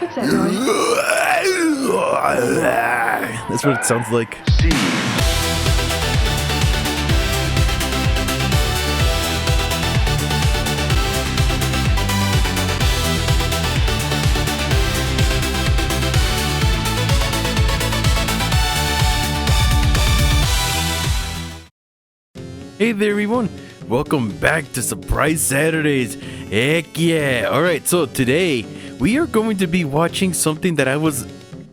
What's that noise? That's what it sounds like. Hey there, everyone. Welcome back to Surprise Saturdays. Heck yeah. Alright, so today we are going to be watching something that I was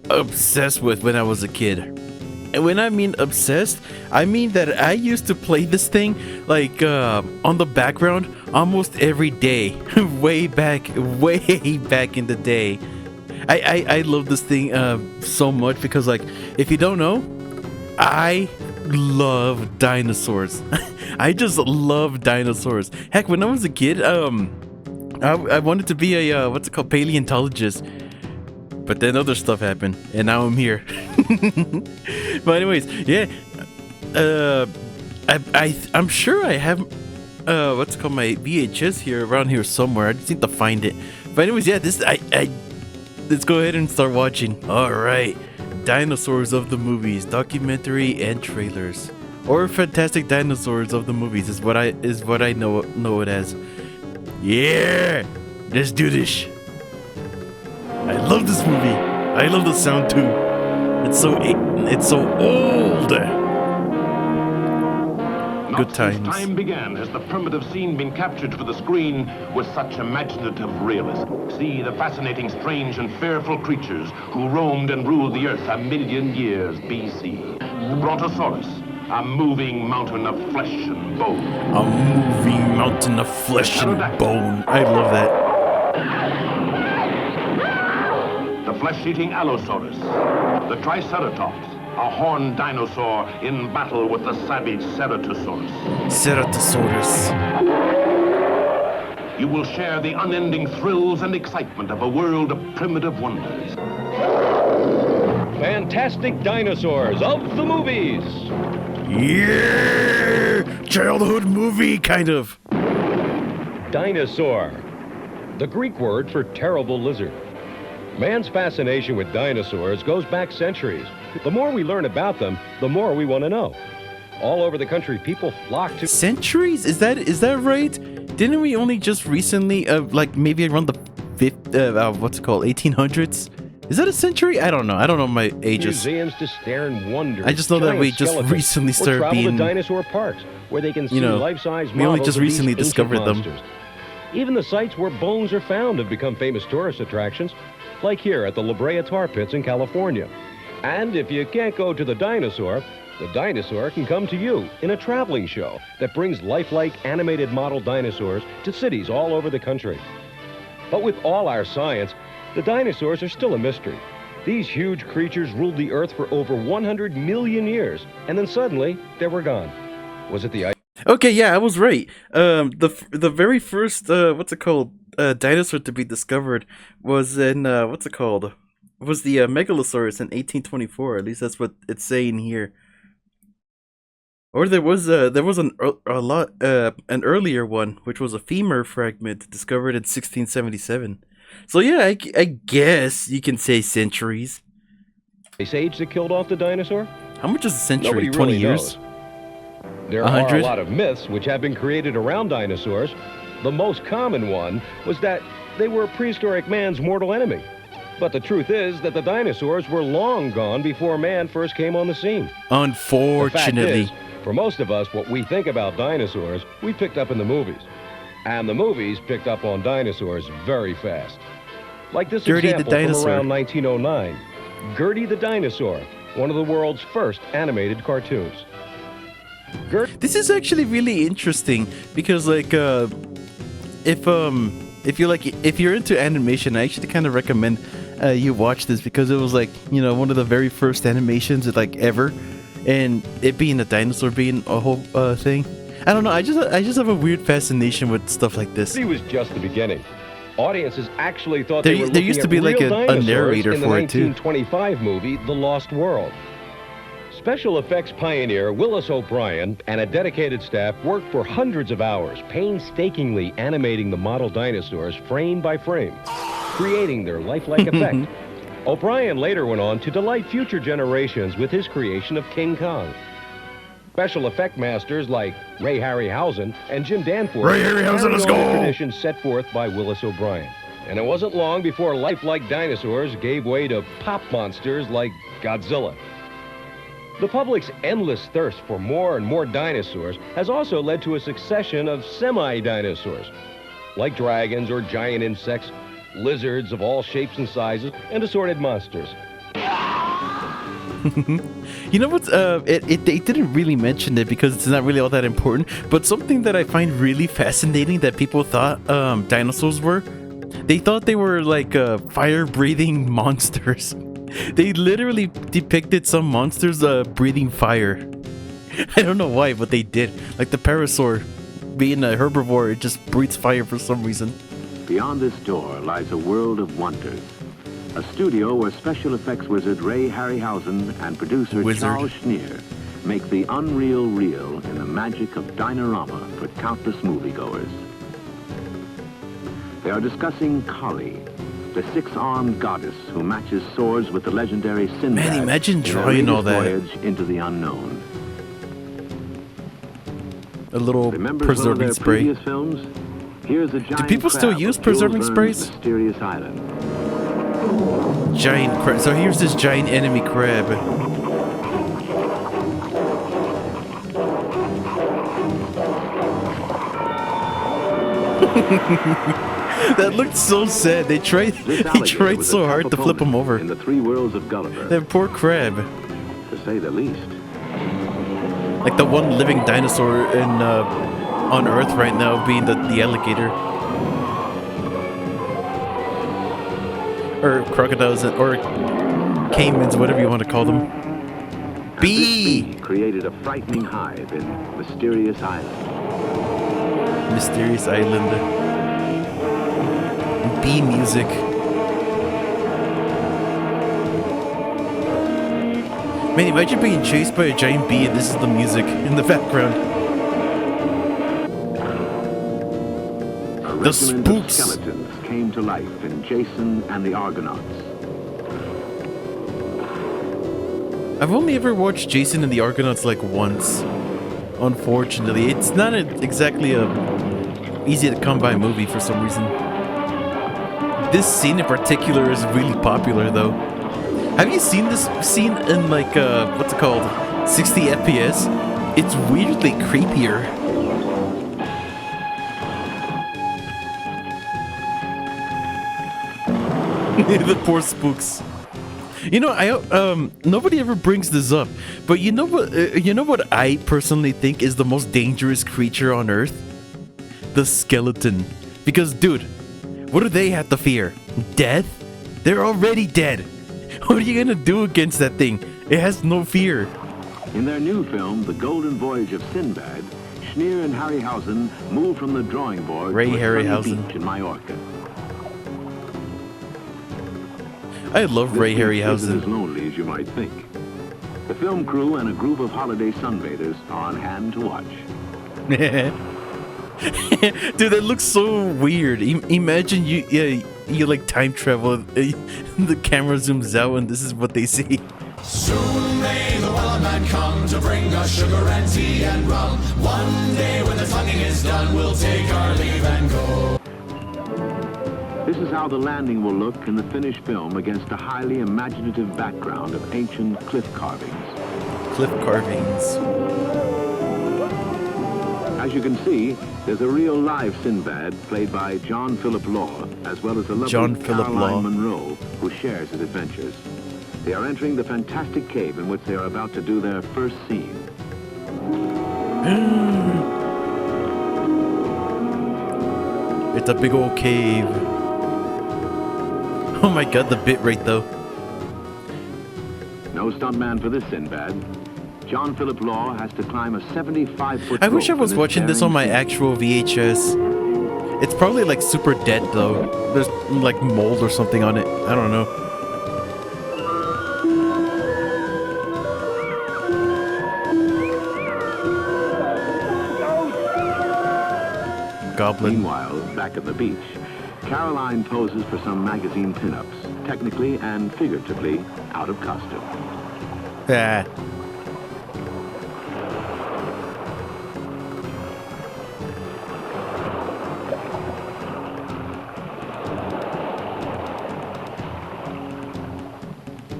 obsessed with when I was a kid. And when I mean obsessed, I mean that I used to play this thing like on the background almost every day. way back in the day. I love this thing so much because, like, if you don't know, I love dinosaurs. I just love dinosaurs. Heck, when I was a kid, I wanted to be a paleontologist. But then other stuff happened, and now I'm here. But anyways, yeah. I'm sure I have my VHS here around here somewhere. I just need to find it. But anyways, yeah, let's go ahead and start watching. All right. Dinosaurs of the movies, documentary and trailers, or Fantastic Dinosaurs of the movies is what I know it as. Yeah, let's do this. I love this movie. I love the sound too. It's so old. Good times. Since time began has the primitive scene been captured for the screen with such imaginative realism. See the fascinating, strange, and fearful creatures who roamed and ruled the earth 1,000,000 years BC. The Brontosaurus, a moving mountain of flesh and bone. A moving mountain of flesh and bone. I love that. The flesh-eating Allosaurus. The Triceratops, a horned dinosaur in battle with the savage Ceratosaurus. Ceratosaurus. You will share the unending thrills and excitement of a world of primitive wonders. Fantastic Dinosaurs of the movies. Yeah! Childhood movie, kind of. Dinosaur, the Greek word for terrible lizard. Man's fascination with dinosaurs goes back centuries. The more we learn about them, the more we want to know. All over the country, people flock to... Centuries? Is that right? Didn't we only just recently, like maybe around the 1800s? Is that a century? I don't know. I don't know my ages. Museums to stare in wonder. I just know that we just recently started being... to dinosaur parks, where they can see life-size models. We only just of these recently ancient discovered them. monsters. Even the sites where bones are found have become famous tourist attractions, like here at the La Brea Tar Pits in California. And if you can't go to the dinosaur can come to you in a traveling show that brings lifelike animated model dinosaurs to cities all over the country. But with all our science, the dinosaurs are still a mystery. These huge creatures ruled the Earth for over 100 million years, and then suddenly they were gone. Was it the ice? Okay, yeah, I was right. The very first dinosaur to be discovered was in was the Megalosaurus in 1824. At least that's what it's saying here. Or there was an earlier one, which was a femur fragment discovered in 1677. So yeah, I guess you can say centuries. Ice age that killed off the dinosaur? How much is a century? Nobody 20 really years? knows. There 100? are a lot of myths which have been created around dinosaurs. The most common one was that they were prehistoric man's mortal enemy. But the truth is that the dinosaurs were long gone before man first came on the scene. Unfortunately. The fact is, for most of us, what we think about dinosaurs, we picked up in the movies. And the movies picked up on dinosaurs very fast. Like this Gertie example the Dinosaur. from around 1909. Gertie the Dinosaur, one of the world's first animated cartoons. This is actually really interesting because, like, if you're into animation, I actually kind of recommend you watch this because it was like, one of the very first animations like ever, and it being a dinosaur being a whole thing. I don't know. I just have a weird fascination with stuff like this. It was just the beginning. Audiences actually thought There they were used looking to at be like real a dinosaurs narrator in the for it, too. 1925 movie, The Lost World. Special effects pioneer Willis O'Brien and a dedicated staff worked for hundreds of hours, painstakingly animating the model dinosaurs frame by frame. creating their lifelike effect. O'Brien later went on to delight future generations with his creation of King Kong. Special effect masters like Ray Harryhausen and Jim Danforth Ray Harryhausen, let's carried on the go! tradition set forth by Willis O'Brien. And it wasn't long before lifelike dinosaurs gave way to pop monsters like Godzilla. The public's endless thirst for more and more dinosaurs has also led to a succession of semi-dinosaurs, like dragons or giant insects, lizards of all shapes and sizes, and assorted monsters. You know what? They didn't really mention it because it's not really all that important. But something that I find really fascinating that people thought dinosaurs were, they thought they were like fire-breathing monsters. They literally depicted some monsters breathing fire. I don't know why, but they did. Like the parasaur, being a herbivore, it just breathes fire for some reason. Beyond this door lies a world of wonders. A studio where special effects wizard Ray Harryhausen and producer Charles Schneer make the unreal real in the magic of Dinorama for countless moviegoers. They are discussing Kali, the six-armed goddess who matches swords with the legendary Sinbad. Man, imagine drawing all that. Voyage into the unknown. A little Remember preserving their spray. previous films? Here's a giant people still crab use of preserving Jules Verne's sprays? Mysterious Island. Giant crab. So here's this giant enemy crab. That looked so sad. They tried so hard to flip him over. In the three worlds of Gulliver, That poor crab. to say the least. Like the one living dinosaur on Earth right now being the alligator. Or crocodiles, or caimans, whatever you want to call them. And Bee! this bee created a frightening hive in Mysterious Island. Mysterious Island. Bee music. Man, imagine being chased by a giant bee and this is the music in the background. The Regiment of spooks. skeletons came to life in Jason and the Argonauts. I've only ever watched Jason and the Argonauts like once. Unfortunately, it's not exactly a easy to come by movie for some reason. This scene in particular is really popular though. Have you seen this scene in like what's it called? 60 FPS? It's weirdly creepier. The poor spooks. You know, nobody ever brings this up, but you know what I personally think is the most dangerous creature on Earth? The skeleton. Because, dude, what do they have to fear? Death? They're already dead. What are you gonna do against that thing? It has no fear. In their new film, The Golden Voyage of Sinbad, Schneer and Harryhausen moved from the drawing board Ray to a sunny Harryhausen. beach in Mallorca. I love Ray This beach isn't as Harryhausen. lonely as you might think. The film crew and a group of holiday sunbathers are on hand to watch. Dude, that looks so weird. Imagine you like time travel. The camera zooms out and this is what they see. Soon may the wellerman come to bring us sugar and tea and rum. One day when the tonguing is done, we'll take our leave and go. This is how the landing will look in the finished film against a highly imaginative background of ancient cliff carvings. Cliff carvings. As you can see, there's a real live Sinbad played by John Philip Law, as well as a lovely John Philip Caroline Law. Monroe, who shares his adventures. They are entering the fantastic cave in which they are about to do their first scene. It's a big old cave. Oh my god, the bit rate though. No stuntman for this Sinbad. John Philip Law has to climb a 75-foot I wish I rope was in watching this on my daring actual VHS. It's probably like super dead though. There's like mold or something on it. I don't know. Goblin. Meanwhile, back at the beach, Caroline poses for some magazine pinups, technically and figuratively out of costume. Ah.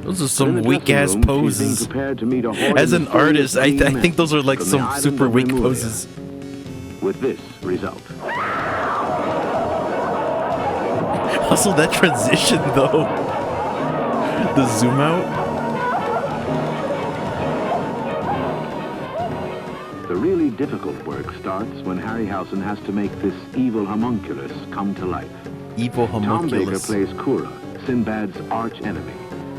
Those are some weak-ass poses. As an artist, I think those are like some super weak poses. With this result. Also, that transition, though. The zoom out. The really difficult work starts when Harryhausen has to make this evil homunculus come to life. Evil homunculus. Tom Baker plays Kura, Sinbad's arch enemy,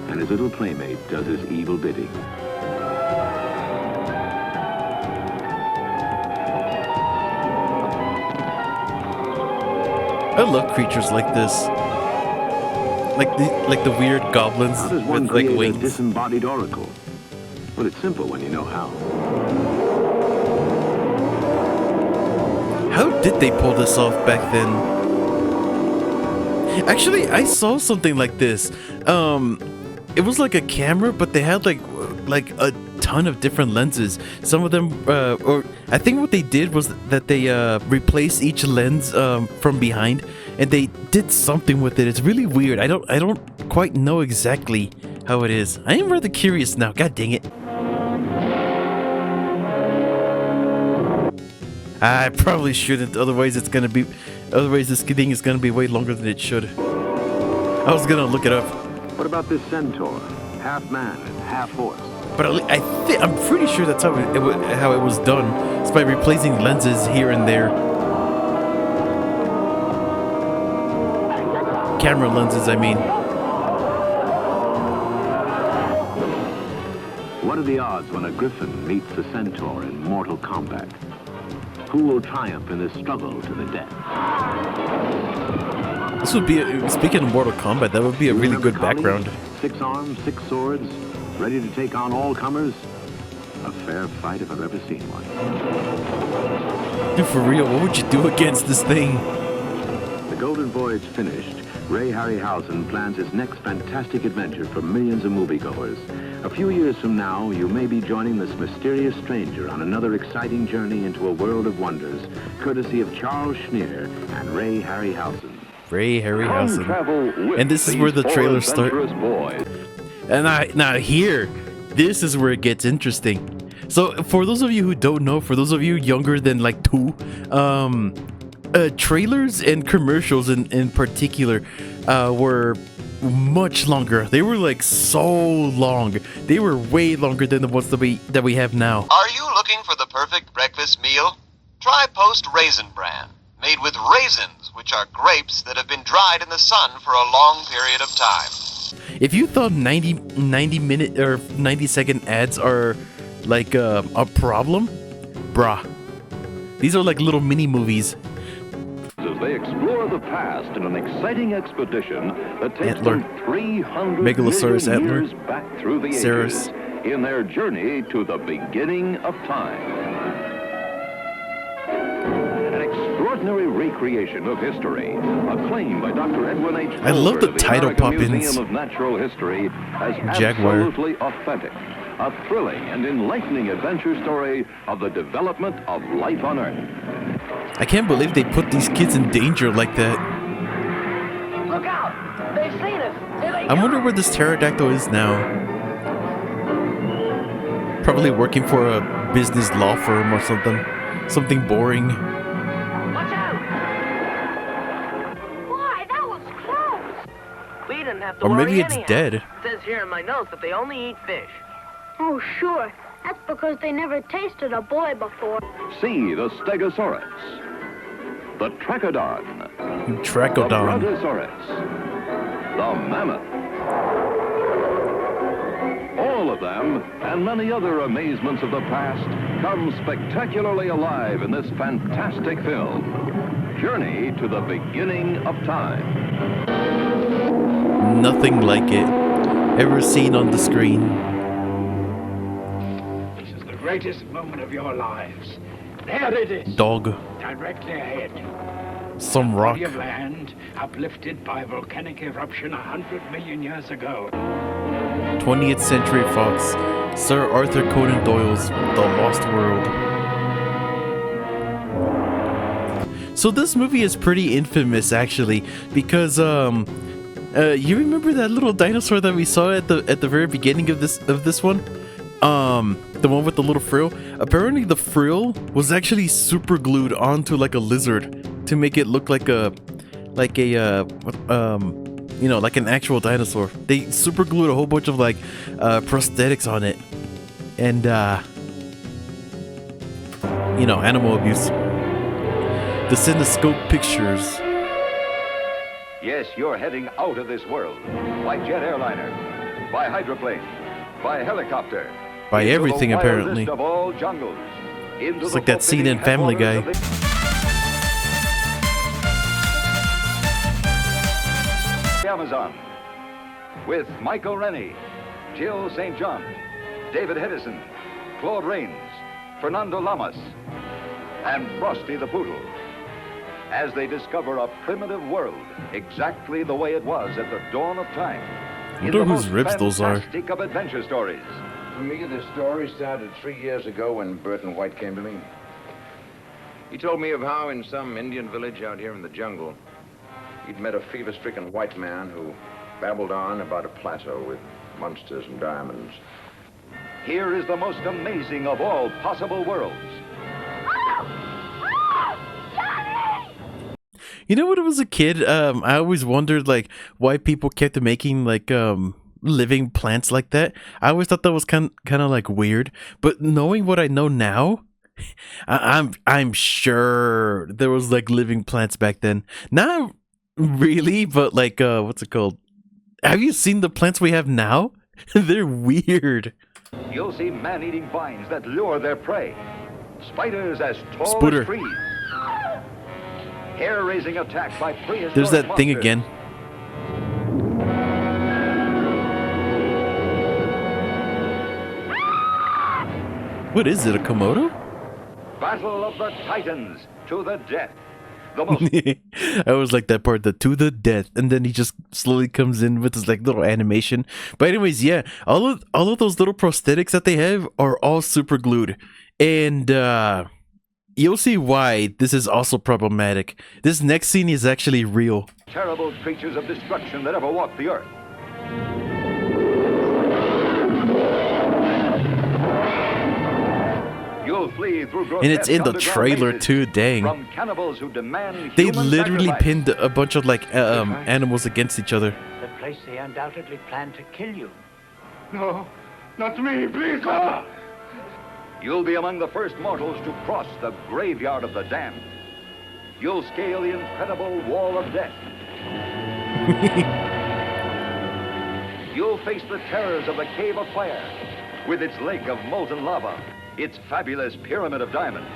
and his little playmate does his evil bidding. I love creatures like this. Like the weird goblins How does one with like create wings. a disembodied oracle? Well, it's simple when you know how. How did they pull this off back then? Actually, I saw something like this. It was like a camera, but they had like a ton of different lenses. Some of them, or I think what they did was that they replaced each lens from behind, and they did something with it. It's really weird. I don't quite know exactly how it is. I am rather curious now. God dang it. I probably shouldn't. Otherwise, this thing is gonna be way longer than it should. I was gonna look it up. What about this centaur? Half man and half horse. But I'm pretty sure that's how it was done. It's by replacing lenses here and there. Camera lenses, I mean. What are the odds when a griffin meets a centaur in mortal combat? Who will triumph in this struggle to the death? This would be, speaking of Mortal Kombat, that would be a really good background. 6 arms, 6 swords, ready to take on all comers. A fair fight if I've ever seen one. Dude, for real, what would you do against this thing? The Golden Voyage finished, Ray Harryhausen plans his next fantastic adventure for millions of moviegoers. A few years from now, you may be joining this mysterious stranger on another exciting journey into a world of wonders, courtesy of Charles Schneer and Ray Harryhausen. Ray Harryhausen. And this is where the trailers start. And now here, this is where it gets interesting. So for those of you who don't know, for those of you younger than like 2, trailers and commercials in particular were much longer. They were like so long. They were way longer than the ones that we have now. Are you looking for the perfect breakfast meal? Try Post Raisin Bran, made with raisins, which are grapes that have been dried in the sun for a long period of time. If you thought 90 minute or 90-second ads are like a problem, brah. These are like little mini movies. As they explore the past in an exciting expedition that takes Antler. them 300 Megalosaurus million antler. years back through the Saurus. ages in their journey to the beginning of time. An extraordinary recreation of history, acclaimed by Dr. Edwin H. I love the Fulford of title American pop-ins. Museum of Natural History as Jaguar. absolutely authentic. A thrilling and enlightening adventure story of the development of life on Earth. I can't believe they put these kids in danger like that. Look out! They've seen us! Here they I wonder where this pterodactyl is now. Probably working for a business law firm or something. Something boring. Watch out! Why? That was close! We didn't have to Or worry maybe it's anyhow. dead. It says here in my notes that they only eat fish. Oh, sure. That's because they never tasted a boy before. See the Stegosaurus, the Trachodon, the Trachodon. Brontosaurus, the Mammoth. All of them, and many other amazements of the past, come spectacularly alive in this fantastic film, Journey to the Beginning of Time. Nothing like it ever seen on the screen. Greatest moment of your lives. There it is. Dog. Directly ahead. some rock. Body of land uplifted by volcanic eruption 100 million years ago. 20th Century Fox, Sir Arthur Conan Doyle's The Lost World. So this movie is pretty infamous, actually, because you remember that little dinosaur that we saw at the very beginning of this one? The one with the little frill. Apparently the frill was actually super glued onto like a lizard to make it look like an actual dinosaur. They super glued a whole bunch of like prosthetics on it, and animal abuse. The Cinescope Pictures. Yes, you're heading out of this world. By jet airliner, by hydroplane, by helicopter. By everything, apparently. Of all jungles, it's like that scene in Family Guy. Amazon. With Michael Rennie, Jill St. John, David Hedison, Claude Rains, Fernando Lamas, and Frosty the Poodle, as they discover a primitive world exactly the way it was at the dawn of time. I wonder whose ribs those are. Fantastic of adventure stories. For me, the story started 3 years ago when Burton White came to me. He told me of how in some Indian village out here in the jungle, he'd met a fever-stricken white man who babbled on about a plateau with monsters and diamonds. Here is the most amazing of all possible worlds. You know, when I was a kid, I always wondered like why people kept making like living plants like that. I always thought that was kind of like weird. But knowing what I know now, I'm sure there was like living plants back then. Not really, but like what's it called? Have you seen the plants we have now? They're weird. You'll see man-eating vines that lure their prey. Spiders as tall as trees. Hair-raising attack by prehistoric There's that monsters. thing again. What is it, a Komodo? Battle of the Titans to the death. The most I always like that part, the to the death, and then he just slowly comes in with this like little animation. But anyways, yeah, all of those little prosthetics that they have are all super glued, and you'll see why this is also problematic. This next scene is actually real. terrible creatures of destruction that ever walked the earth. You'll flee through and it's in the trailer too, dang. From cannibals who demand they human literally sacrifice. pinned a bunch of like animals against each other. The place they undoubtedly planned to kill you. No, not me, please, sir. You'll be among the first mortals to cross the graveyard of the damned. You'll scale the incredible wall of death. You'll face the terrors of the cave of fire, with its lake of molten lava, its fabulous pyramid of diamonds.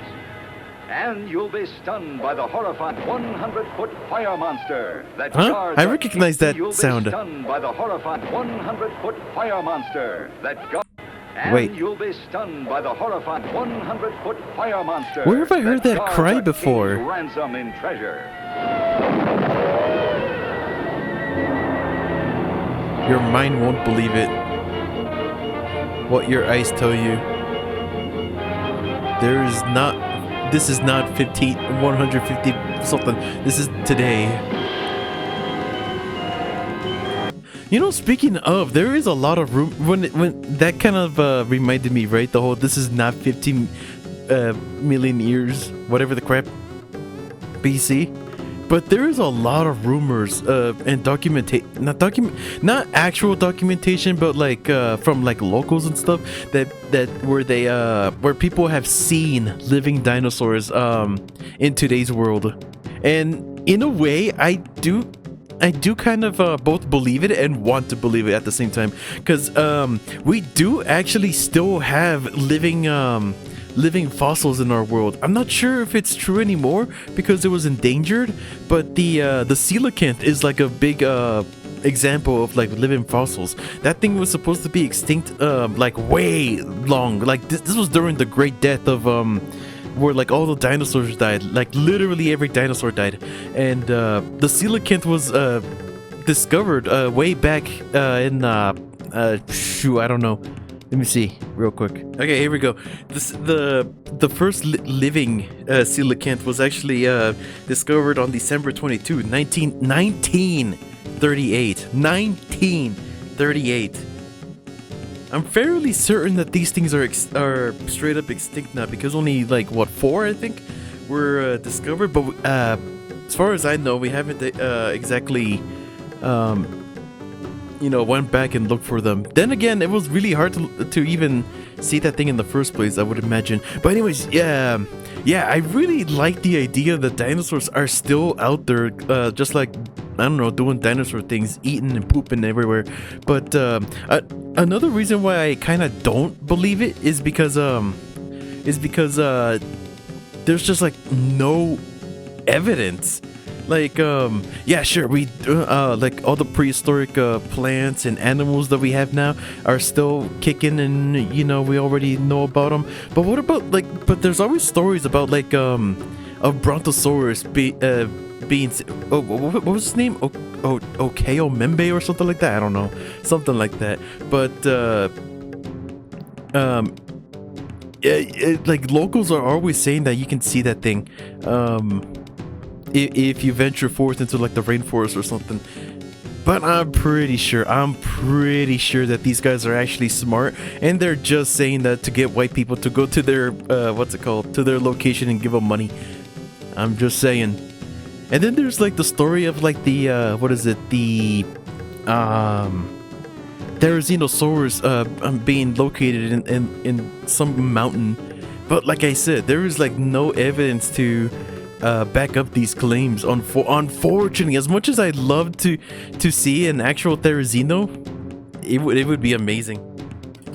And you'll be stunned by the horrifying 100-foot fire monster that guards. I recognize that sound. You'll be stunned by the horrifying 100-foot fire monster that guards. And wait. You'll be stunned by the horrifying 100-foot fire monster. Where have I heard that cry before? Ransom in treasure. Your mind won't believe it. What your eyes tell you. This is not 150 something. This is today. You know, speaking of, there is a lot of room when that kind of reminded me, right? The whole this is not 15 million years, whatever the crap, BC. But there is a lot of rumors and not actual documentation, but like from like locals and stuff where people have seen living dinosaurs in today's world. And in a way, I do kind of both believe it and want to believe it at the same time, because we do actually still have living fossils in our world. I'm not sure if it's true anymore because it was endangered, but the coelacanth is like a big example of like living fossils. That thing was supposed to be extinct like way long. Like this was during the Great Death of where like all the dinosaurs died, like literally every dinosaur died, and the coelacanth was discovered way back in shoot, I don't know. Let me see real quick. Okay, here we go. The first living coelacanth was actually discovered on December 22, 1938. 1938. I'm fairly certain that these things are straight up extinct now, because only like what 4 I think were discovered. But as far as I know, we haven't exactly went back and looked for them. Then again, it was really hard to even see that thing in the first place, I would imagine. But anyways, yeah, I really like the idea that dinosaurs are still out there, just like, I don't know, doing dinosaur things, eating and pooping everywhere. But another reason why I kind of don't believe it is because there's just like no evidence. Like, yeah, sure, we, like, all the prehistoric plants and animals that we have now are still kicking, and, we already know about them. But what about, like, but there's always stories about, like, a Brontosaurus being, what was his name? Okeo Membe or something like that? I don't know. Something like that. But, like, locals are always saying that you can see that thing, if you venture forth into like the rainforest or something. But I'm pretty sure that these guys are actually smart, and they're just saying that to get white people to go to their to their location and give them money. I'm just saying. And then there's like the story of like the Dinosaurs being located in some mountain. But like I said, there is like no evidence to back up these claims. Unfortunately, as much as I'd love to see an actual Therizino, it would be amazing.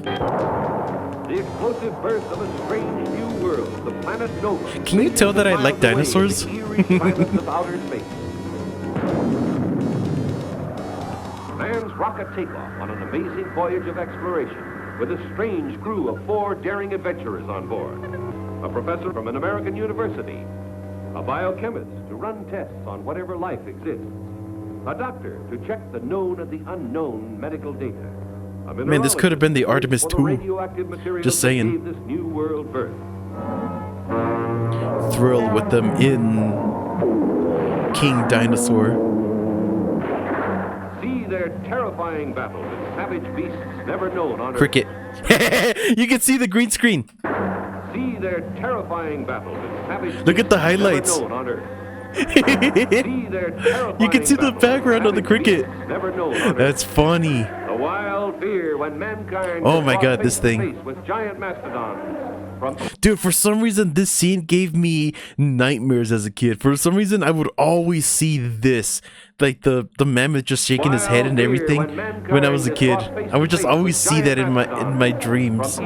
The explosive birth of a strange new world, the planet Nova. Can you tell that I like dinosaurs? Of outer space. Man's rocket takeoff on an amazing voyage of exploration with a strange crew of 4 daring adventurers on board. A professor from an American university. A biochemist to run tests on whatever life exists. A doctor to check the known and the unknown medical data. Man, this could have been the Artemis 2. Just saying. This new world birth. Thrill with them in King Dinosaur. See their terrifying battle with savage beasts never known on Earth. Cricket. You can see the green screen. See their terrifying battle with savage Look at the highlights. never known on Earth. You can see the background of the cricket. That's funny. The wild fear when mankind oh my god, this thing. with giant mastodons. Dude, for some reason this scene gave me nightmares as a kid. For some reason I would always see this, like the mammoth just shaking his head and everything when I was a kid. I would just always see that in my dreams.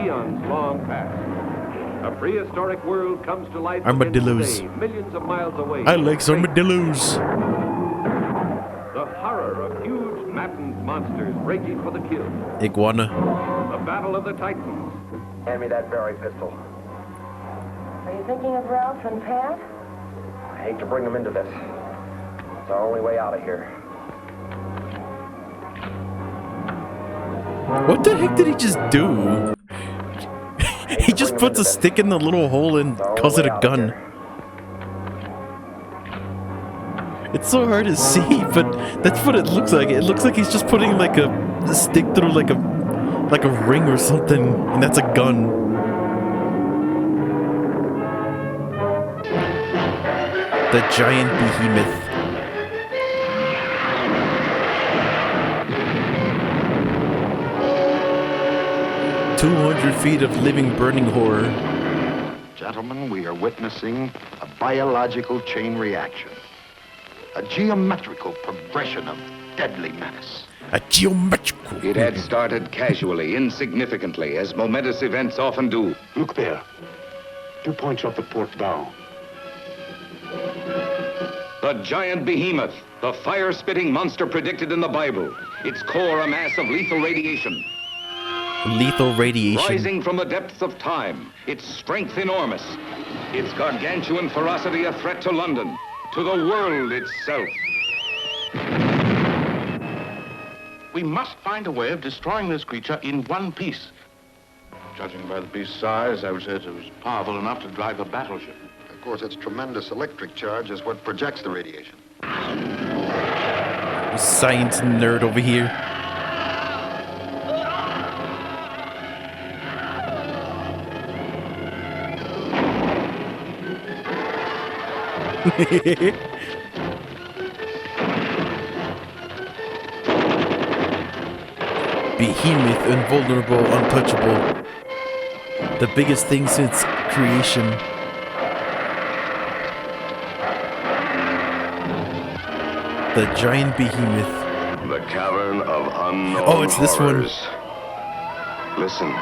A prehistoric world comes to life Armadillos. today, millions of miles away. I like armadillos. The horror of huge maddened monsters raging for the kill. Iguana. The battle of the Titans. Hand me that berry pistol. Are you thinking of Ralph and Pat? I hate to bring them into this. It's our only way out of here. What the heck did he just do? He just puts a stick in the little hole and calls it a gun. It's so hard to see, but that's what it looks like. It looks like he's just putting like a stick through like a ring or something, and that's a gun. The giant behemoth. 200 feet of living, burning horror. Gentlemen, we are witnessing a biological chain reaction. A geometrical progression of deadly menace. A geometrical. It had started casually, insignificantly, as momentous events often do. Look there. 2 points off the port bow. The giant behemoth, the fire-spitting monster predicted in the Bible. Its core a mass of lethal radiation. Lethal radiation. Rising from the depths of time, its strength enormous. Its gargantuan ferocity a threat to London, to the world itself. We must find a way of destroying this creature in one piece. Judging by the beast's size, I would say it was powerful enough to drive a battleship. Of course, its tremendous electric charge is what projects the radiation. Science nerd over here. Behemoth, invulnerable, untouchable. The biggest thing since creation. The giant behemoth. The cavern of unknown Oh, it's this one. horrors. Listen.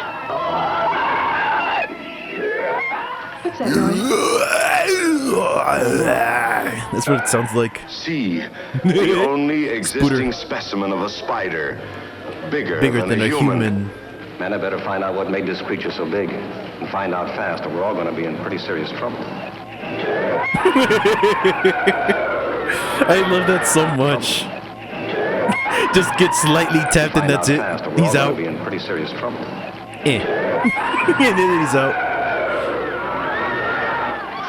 What's that noise? That's what it sounds like. See, the only existing specimen of a spider. Bigger than a human. Man, I better find out what made this creature so big. And find out fast, or we're all going to be in pretty serious trouble. I love that so much. Just get slightly tapped and that's it. He's out. Be in pretty serious trouble. And then he's out.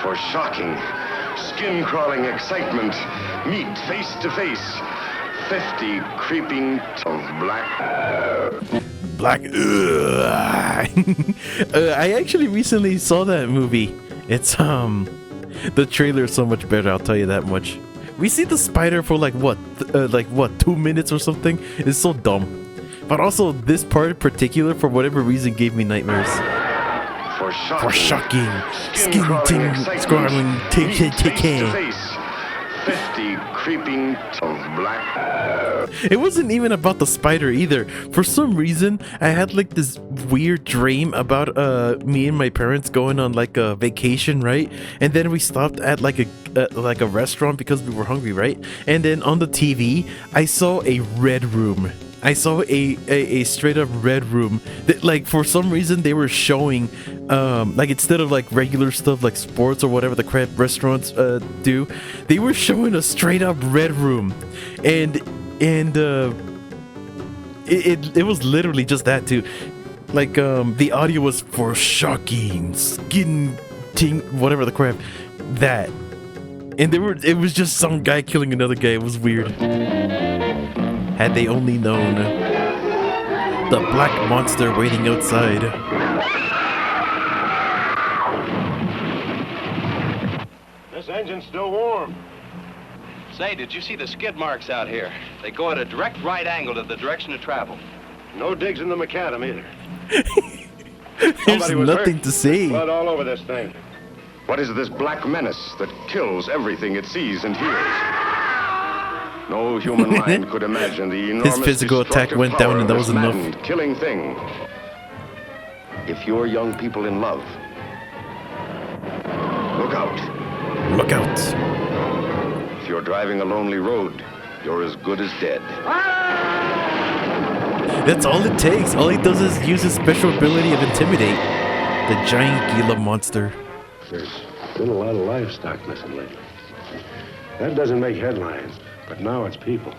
For shocking, skin-crawling excitement, meet face to face 50 creeping black. I actually recently saw that movie. It's the trailer is so much better, I'll tell you that much. We see the spider for like what 2 minutes or something. It's so dumb. But also this part in particular, for whatever reason, gave me nightmares. For shocking, skin-scrawling, take. 50 creeping black. It wasn't even about the spider either. For some reason, I had like this weird dream about me and my parents going on like a vacation, right? And then we stopped at like a restaurant because we were hungry, right? And then on the TV, I saw a red room. I saw a straight up red room that, like, for some reason they were showing like, instead of like regular stuff like sports or whatever the crap restaurants do, they were showing a straight up red room. And it was literally just that too. Like the audio was for shocking, skin ting, whatever the crap, that. And it was just some guy killing another guy. It was weird. Had they only known. The black monster waiting outside. This engine's still warm. Say, did you see the skid marks out here? They go at a direct right angle to the direction of travel. No digs in the macadam either. There's nothing to see. Blood all over this thing. What is this black menace that kills everything it sees and hears? No human mind could imagine the enormous His physical attack went down and that was enough. Killing thing. If you're young people in love, look out. Look out. If you're driving a lonely road, you're as good as dead. That's all it takes. All he does is use his special ability of intimidate. The giant Gila monster. There's been a lot of livestock missing lately. That doesn't make headlines. But now it's people.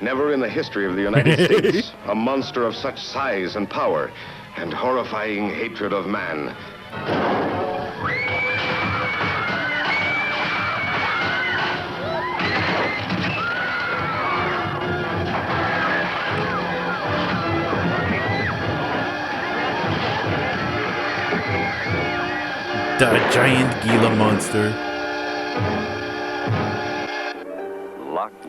Never in the history of the United States a monster of such size and power and horrifying hatred of man. The giant Gila monster.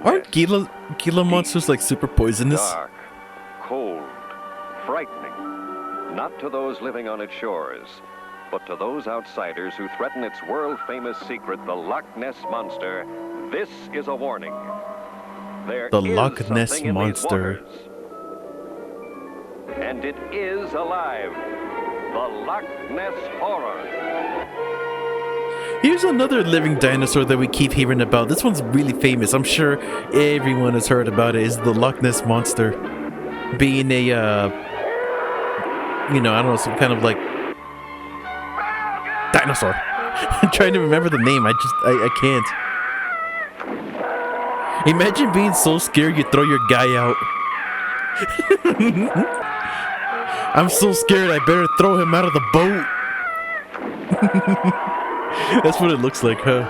Aren't Gila monsters like super poisonous? Dark, cold, frightening. Not to those living on its shores, but to those outsiders who threaten its world-famous secret, the Loch Ness Monster. This is a warning. There the is Loch Ness something in Monster. these waters. And it is alive. The Loch Ness Horror. Here's another living dinosaur that we keep hearing about. This one's really famous. I'm sure everyone has heard about it. Is the Loch Ness Monster. Being a, I don't know, some kind of like dinosaur. I'm trying to remember the name. I can't. Imagine being so scared you throw your guy out. I'm so scared I better throw him out of the boat. That's what it looks like, huh?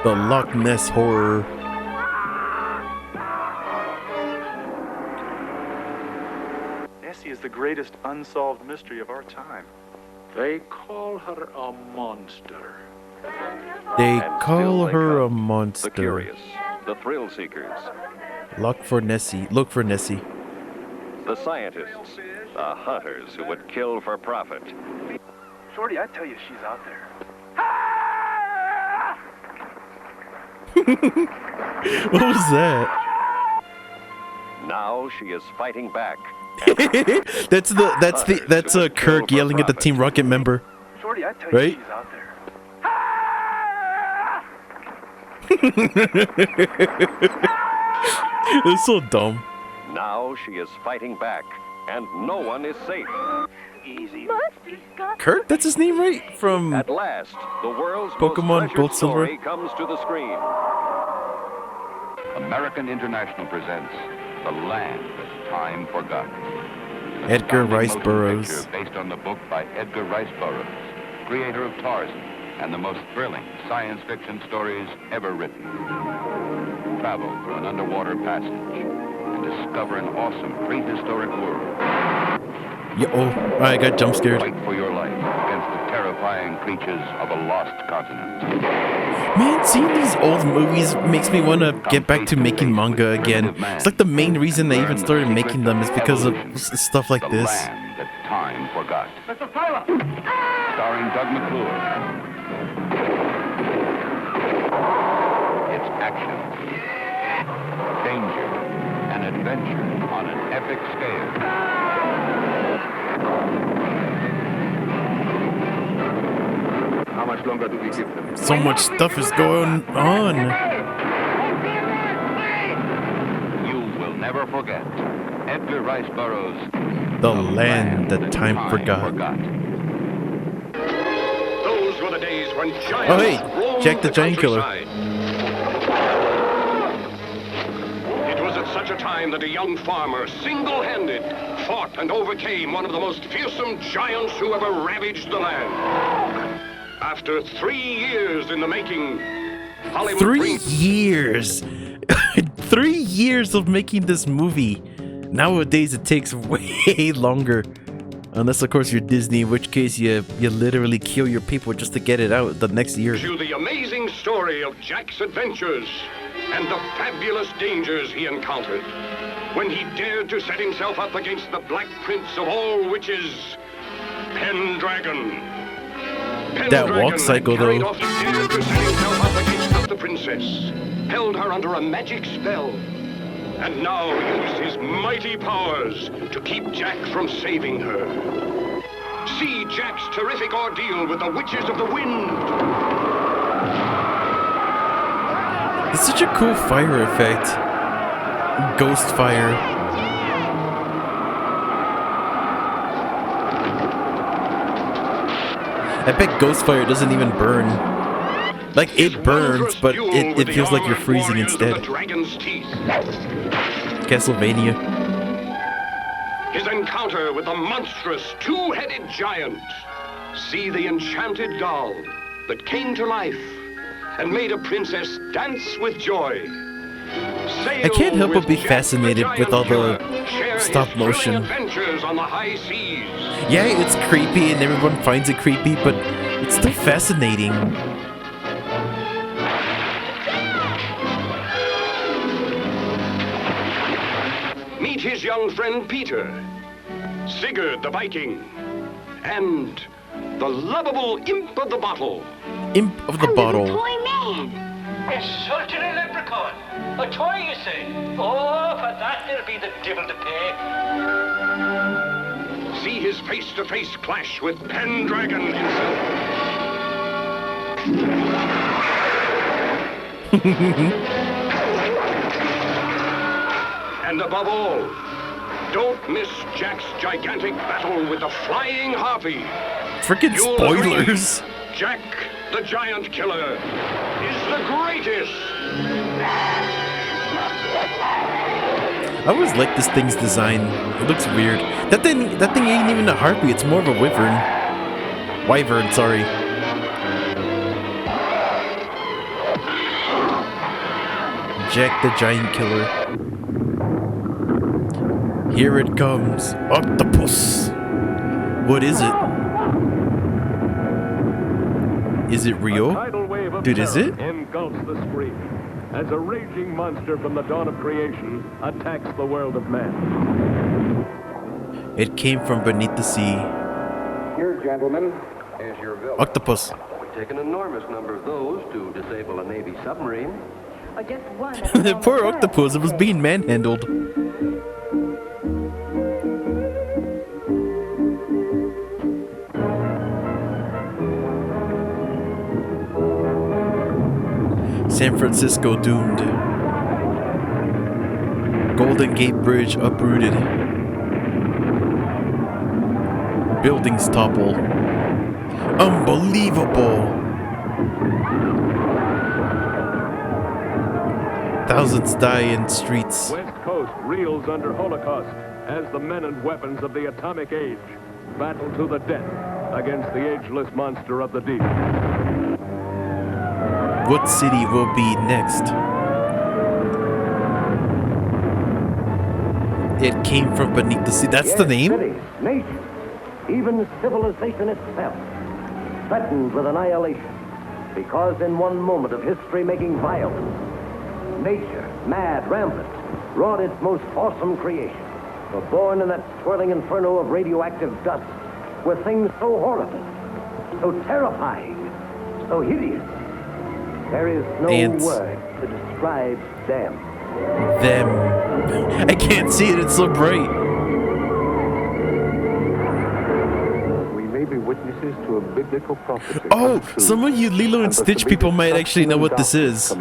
The Loch Ness Horror. Nessie is the greatest unsolved mystery of our time. They call her a monster. They And call still they her a come. monster. The curious, the thrill seekers, Look for Nessie. Look for Nessie. the scientists, the hunters who would kill for profit. Shorty, I tell you, she's out there. What was that? Now she is fighting back. That's Kirk yelling at the Team Rocket member. Shorty, I tell you, Right? she's out there. It's so dumb. Now she is fighting back, and no one is safe. Easy. Kirk? That's his name, right? From At last, the world's Pokemon most Gold, treasured Silver. story comes to the screen. American International presents The Land That Time Forgot. An Edgar astounding Rice motion Burroughs. picture based on the book by Edgar Rice Burroughs, creator of Tarzan and the most thrilling science fiction stories ever written. Travel through an underwater passage and discover an awesome prehistoric world. I got jump scared. Fight for your life against the terrifying creatures of a lost continent. Man, seeing these old movies makes me want to get back to making manga again. It's like the main reason I even started making them is because of stuff like this. The Land That Time Forgot. Starring Doug McClure. It's action, danger, and adventure on an epic scale. How much longer do we give them? So much stuff is going on. You will never forget Edgar Rice Burroughs' The Land That Time Forgot. Those were the days when giants Oh hey, roamed Jack the Giant Killer. countryside. It was at such a time that a young farmer, single-handed, fought and overcame one of the most fearsome giants who ever ravaged the land. After 3 years in the making, Hollywood 3 years. 3 years of making this movie. Nowadays it takes way longer. Unless of course you're Disney, in which case you literally kill your people just to get it out the next year. to the amazing story of Jack's adventures and the fabulous dangers he encountered when he dared to set himself up against the Black Prince of all witches, Pendragon. That walk cycle carried though. off, he dared to set himself up against the princess, held her under a magic spell, and now used his mighty powers to keep Jack from saving her. See Jack's terrific ordeal with the witches of the wind. It's such a cool fire effect. Ghost fire. I bet ghost fire doesn't even burn. Like it burns, but it feels like you're freezing instead. Dragon's teeth. Castlevania. His encounter with the monstrous two-headed giant. See the enchanted doll that came to life and made a princess dance with joy. I can't help but be fascinated with all the stop motion. Adventures on the high seas. Yeah, it's creepy and everyone finds it creepy, but it's still fascinating. Meet his young friend Peter, Sigurd the Viking, and the lovable Imp of the Bottle. Imp of the Bottle. It's such an leprechaun. A toy, you say? Oh, for that there'll be the devil to pay. See see his face-to-face clash with Pendragon himself. And above all, don't miss Jack's gigantic battle with the Flying Harpy. Freaking spoilers. Jack the Giant Killer is the greatest. I always like this thing's design. It looks weird. That thing ain't even a harpy. It's more of a wyvern. Wyvern, sorry. Jack the Giant Killer. Here it comes. Octopus. What is it? Is it real? Dude, is it? Engulfs the screen as a raging monster from the dawn of creation attacks the world of man. It came from beneath the sea. Here, gentlemen, is your bill. Octopus. We take an enormous number of those to disable a Navy submarine. Or just one. The poor octopus, it was being manhandled. San Francisco doomed. Golden Gate Bridge uprooted. Buildings topple. Unbelievable! Thousands die in streets. West Coast reels under Holocaust as the men and weapons of the atomic age battle to the death against the ageless monster of the deep. What city will be next? It came from beneath the sea. That's the name? Cities, nations, even civilization itself, threatened with annihilation because in one moment of history-making violence, nature, mad, rampant, wrought its most awesome creation. For born in that swirling inferno of radioactive dust were things so horrible, so terrifying, so hideous. There is no word to describe them. Them. I can't see it, it's so bright. We may be witnesses to a biblical prophecy. Oh, some of you Lilo and Stitch people might actually know what this is.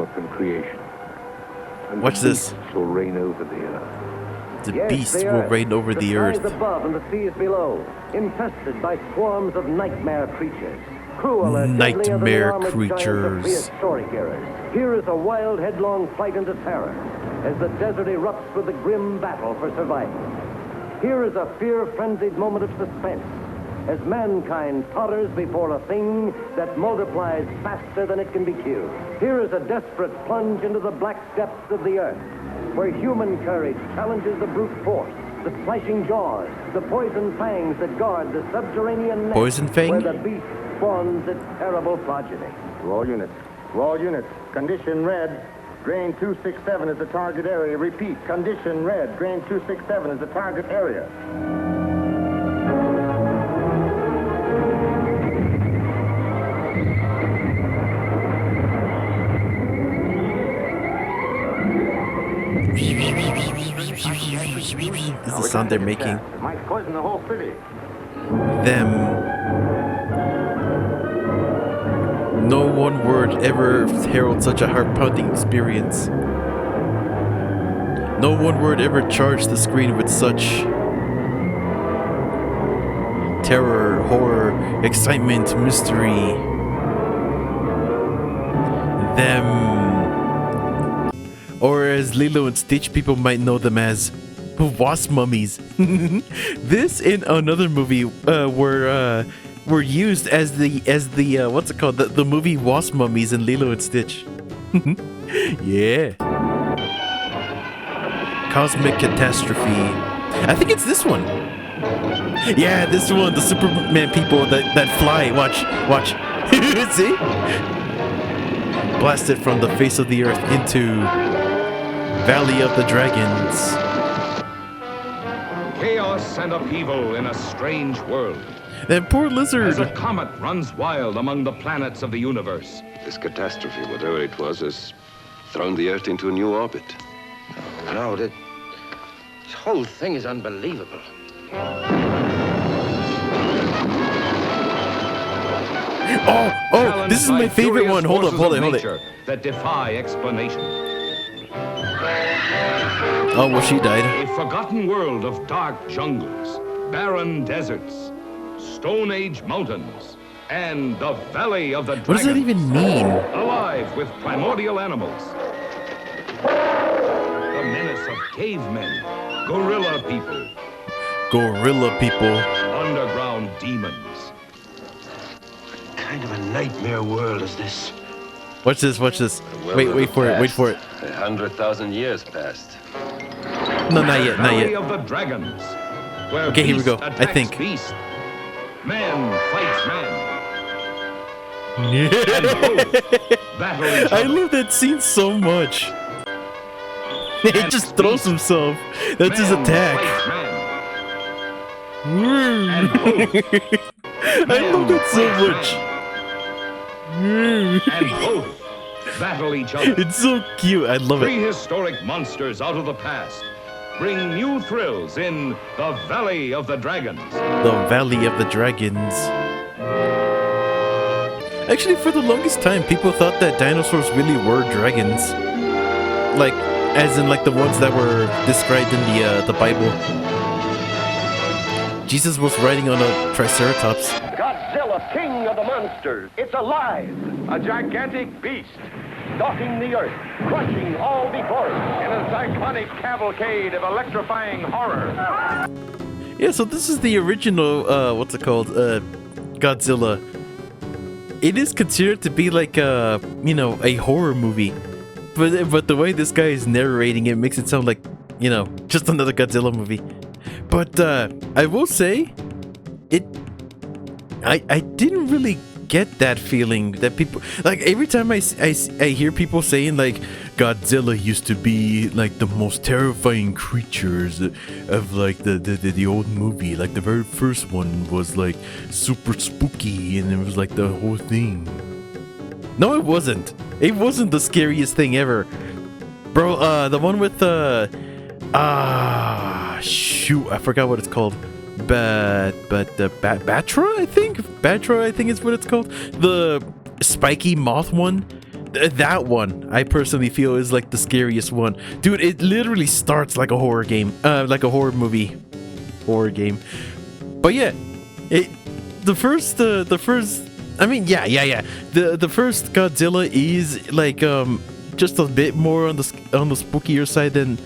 Watch this. Will reign over the earth. The beast will reign over the earth. The skies above and the seas below, infested by swarms of nightmare creatures. Crueler, nightmare creatures. Prehistoric eras. Here is a wild, headlong flight into terror as the desert erupts with a grim battle for survival. Here is a fear-frenzied moment of suspense as mankind totters before a thing that multiplies faster than it can be killed. Here is a desperate plunge into the black depths of the earth where human courage challenges the brute force, the slashing jaws, the poison fangs that guard the subterranean net Poison fang? where the beast spawns its terrible progeny. To all units, condition red. Drain 267 is the target area. Repeat, condition red. Drain 267 is the target area. This is the sound they're making. It might poison the whole city. Them. No one word ever heralded such a heart-pounding experience. No one word ever charged the screen with such terror, horror, excitement, mystery. Them. Or as Lilo and Stitch people might know them as wasp mummies. This in another movie were used as the what's it called, the movie Wasp Mummies in Lilo and Stitch. Yeah. Cosmic Catastrophe. I think it's this one. Yeah, this one, the Superman people that fly. Watch. See? Blasted from the face of the earth into Valley of the Dragons. Chaos and upheaval in a strange world. That poor lizard. As a comet runs wild among the planets of the universe. This catastrophe, whatever it was, has thrown the Earth into a new orbit. No, this whole thing is unbelievable. Oh, this is my favorite one. Hold it. That defy explanation. Oh, well, she died. A forgotten world of dark jungles, barren deserts, Stone Age mountains, and the Valley of the Dragons. What does that even mean? Alive with primordial animals. The menace of cavemen, gorilla people. Underground demons. What kind of a nightmare world is this? Watch this. Wait for it. 100,000 years passed. No, not yet. Valley of the Dragons. Where Okay, here we go. beast I think. attacks beast. Man fights man. Battle each I other. love that scene so much. He just throws himself. That's his attack. I love that so much. And both battle each other. It's so cute. I love it. Prehistoric monsters out of the past bring new thrills in the Valley of the Dragons. The Valley of the Dragons. Actually, for the longest time, people thought that dinosaurs really were dragons. Like, as in, like, the ones that were described in the Bible. Jesus was riding on a triceratops. Godzilla, king of the monsters. It's alive. A gigantic beast. Stalking the earth, crushing all before it. In a cyclonic cavalcade of electrifying horror. Yeah, so this is the original, what's it called? Godzilla. It is considered to be like a, a horror movie. But the way this guy is narrating it makes it sound like, just another Godzilla movie. But I will say, I didn't really get that feeling that people, like, every time I hear people saying, like, Godzilla used to be, like, the most terrifying creatures of, like, the old movie. Like, the very first one was, like, super spooky, and it was, like, the whole thing. No, it wasn't. It wasn't the scariest thing ever. Bro, the one with, shoot, I forgot what it's called. Batra, I think? Batra, I think is what it's called. The spiky moth one. That one, I personally feel, is like the scariest one. Dude, it literally starts like a horror game. Like a horror movie. Horror game. But yeah, the first The first Godzilla is like, just a bit more on the spookier side than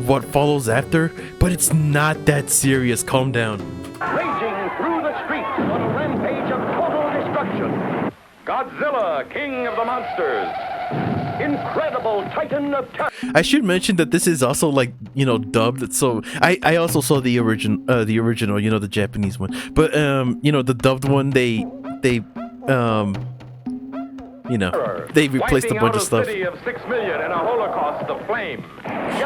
what follows after, but it's not that serious. Calm down. Raging through the streets on a rampage of total destruction. Godzilla, king of the monsters. Incredible titan of terror. I should mention that this is also like, dubbed. So I also saw the original, the Japanese one, but the dubbed one, they replaced a bunch of stuff. City of 6 million in a holocaust of flame.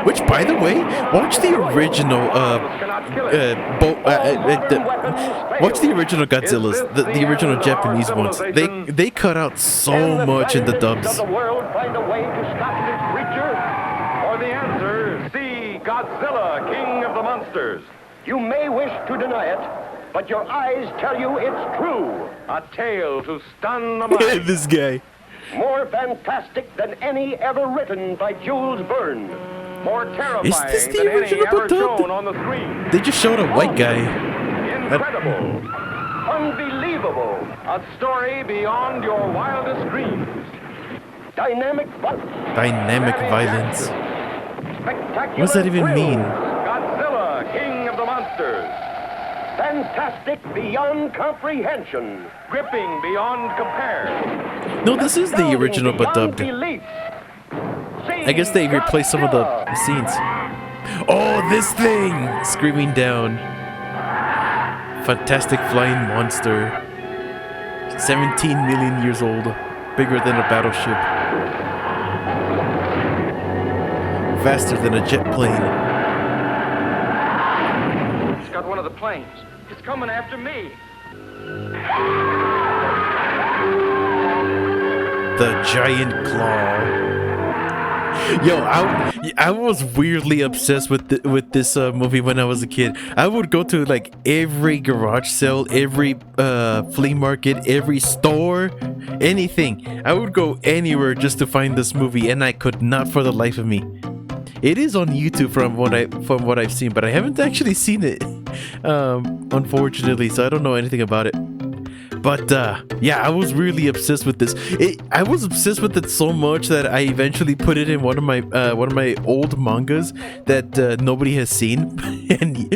Which, by the way, watch the original. Watch the original Godzillas, the original Japanese ones. They cut out so much in the dubs. Does the world find a way to stop this creature? For the answer, see Godzilla, king of the monsters. You may wish to deny it, but your eyes tell you it's true. A tale to stun the mind. This guy. More fantastic than any ever written by Jules Verne. More terrifying Is this the than any original ever dub? shown on the screen. They just showed a white guy. Incredible. Unbelievable. A story beyond your wildest dreams. Dynamic violence. Spectacular What does that even mean? Godzilla, king of the monsters. Fantastic beyond comprehension. Gripping beyond compare. No, this is the original but dubbed. I guess they replaced some of the scenes. Oh, this thing! Screaming down. Fantastic flying monster. 17 million years old. Bigger than a battleship. Faster than a jet plane. It's got one of the planes. It's coming after me. The giant claw. Yo, I was weirdly obsessed with this movie when I was a kid. I would go to like every garage sale, every flea market, every store, anything. I would go anywhere just to find this movie, and I could not for the life of me. It is on YouTube from what I've seen, but I haven't actually seen it, unfortunately. So I don't know anything about it. But yeah, I was really obsessed with this. I was obsessed with it so much that I eventually put it in one of my old mangas that nobody has seen. And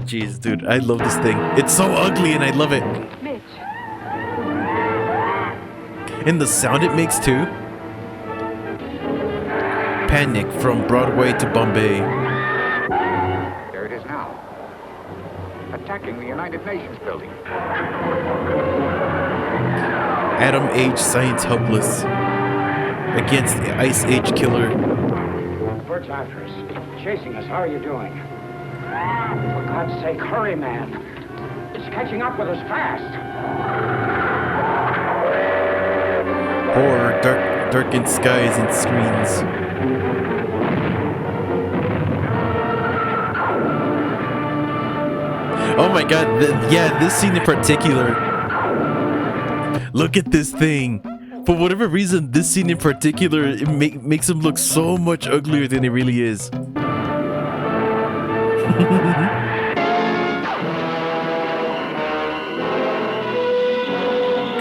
jeez, dude, I love this thing. It's so ugly, and I love it. Mitch. And the sound it makes too. Panic from Broadway to Bombay. There it is now. Attacking the United Nations building. Atom Age science helpless against the Ice Age killer. Bert's after us. Chasing us. How are you doing? For God's sake, hurry, man. It's catching up with us fast. Horror, darkened skies and screens. Oh my god, yeah, this scene in particular. Look at this thing. For whatever reason, this scene in particular, it makes him look so much uglier than he really is.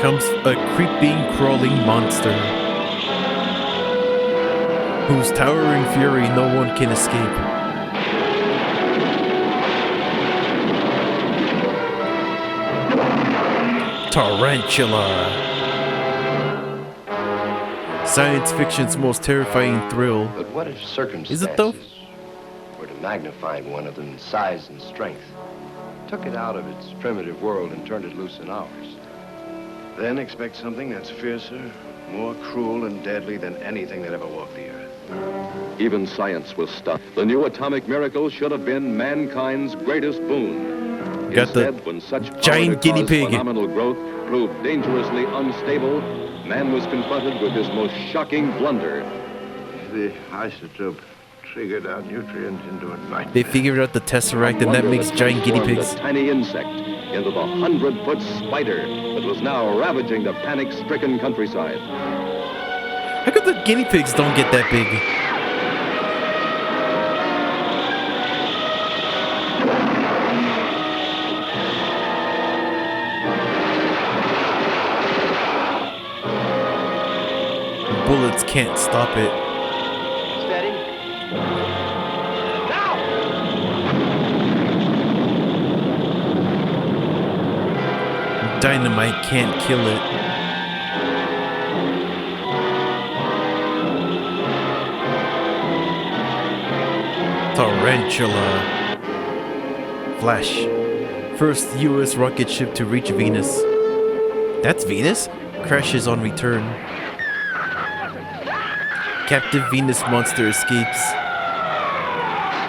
Comes a creeping, crawling monster whose towering fury no one can escape. Tarantula. Science fiction's most terrifying thrill. But what if circumstances Is it though? were to magnify one of them in size and strength, took it out of its primitive world and turned it loose in ours? Then expect something that's fiercer, more cruel and deadly than anything that ever walked the earth. Even science was stunned. The new atomic miracle should have been mankind's greatest boon. Got Instead, the when such giant guinea pig. Phenomenal growth proved dangerously unstable, man was confronted with his most shocking blunder. The isotope triggered our nutrients into a nightmare. They figured out the tesseract, and that makes giant guinea pigs. A tiny insect into the 100-foot spider that was now ravaging the panic-stricken countryside. How come the guinea pigs don't get that big? Bullets can't stop it. Steady. Now! Dynamite can't kill it. Tarantula. Flash. First U.S. rocket ship to reach Venus. That's Venus? Crashes on return. Captive Venus monster escapes.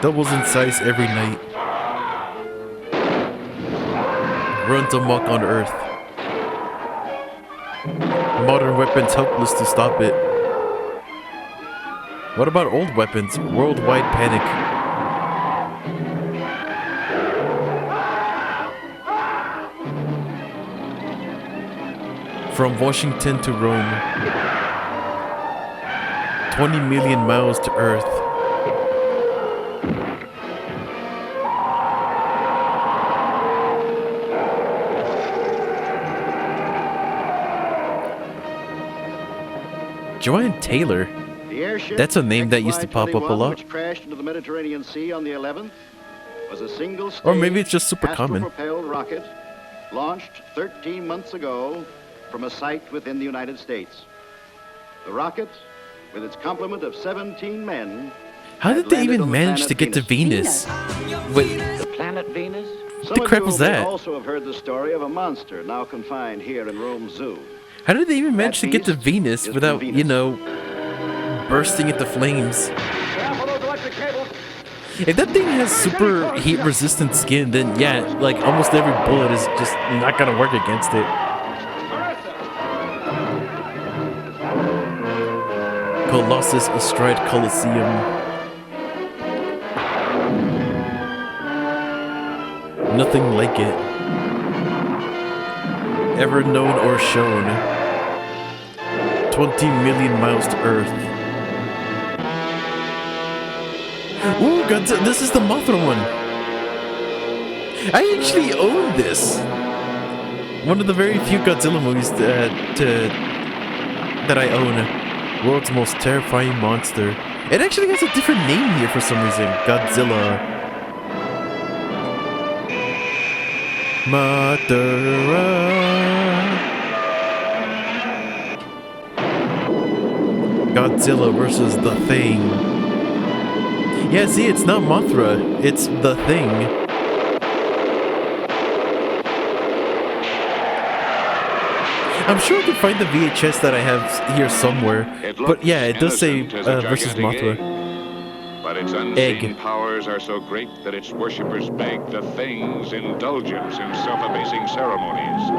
Doubles in size every night. Runs amok on Earth. Modern weapons helpless to stop it. What about old weapons? Worldwide panic. From Washington to Rome. 20 million miles to Earth. Joanne Taylor. That's a name that used to pop up a lot. Which crashed into the Mediterranean Sea on the 11th was a single Or maybe it's just super common. propelled rocket launched 13 months ago from a site within the United States. The rocket, with its complement of 17 men, How did they even manage to get to Venus? Wait, the planet Venus? the crap was Some of you may that? also have heard the story of a monster now confined here in Rome Zoo. How did they even manage to get to Venus without, you know, bursting into flames? If that thing has super heat resistant skin, then yeah, like almost every bullet is just not gonna work against it. Colossus astride Colosseum. Nothing like it ever known or shown. 20 million miles to Earth. Ooh, Godzilla, this is the Mothra one. I actually own this. One of the very few Godzilla movies that I own. World's most terrifying monster. It actually has a different name here for some reason. Godzilla. Mothra. Godzilla versus the Thing. Yeah, see, it's not Mothra. It's the Thing. I'm sure I can find the VHS that I have here somewhere. But yeah, it does say versus Mothra. But its unseen powers are so great that its worshippers beg the Thing's indulgence in self-abasing ceremonies.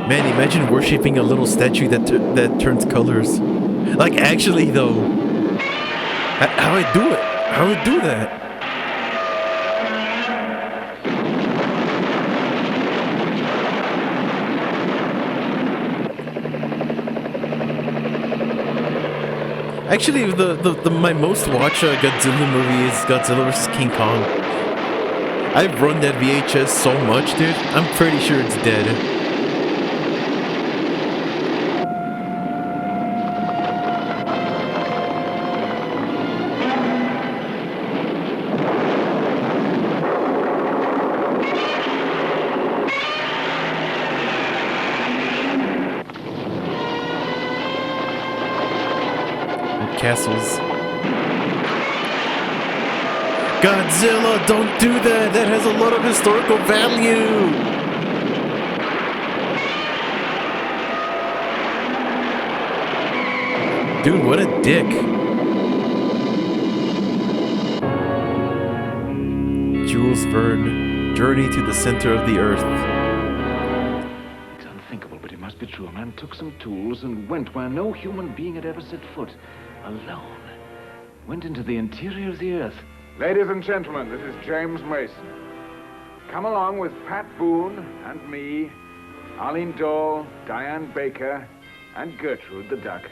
Man, imagine worshipping a little statue that turns colors. Like, actually, though. How would I do it? How would I do that? Actually, my most watched Godzilla movie is Godzilla vs. King Kong. I've run that VHS so much, dude. I'm pretty sure it's dead. Castles. Godzilla, don't do that! That has a lot of historical value! Dude, what a dick. Jules Verne, Journey to the Center of the Earth. It's unthinkable, but it must be true. A man took some tools and went where no human being had ever set foot. Alone. Went into the interior of the Earth. Ladies and gentlemen, this is James Mason. Come along with Pat Boone and me, Arlene Dahl, Diane Baker, and Gertrude the Duck.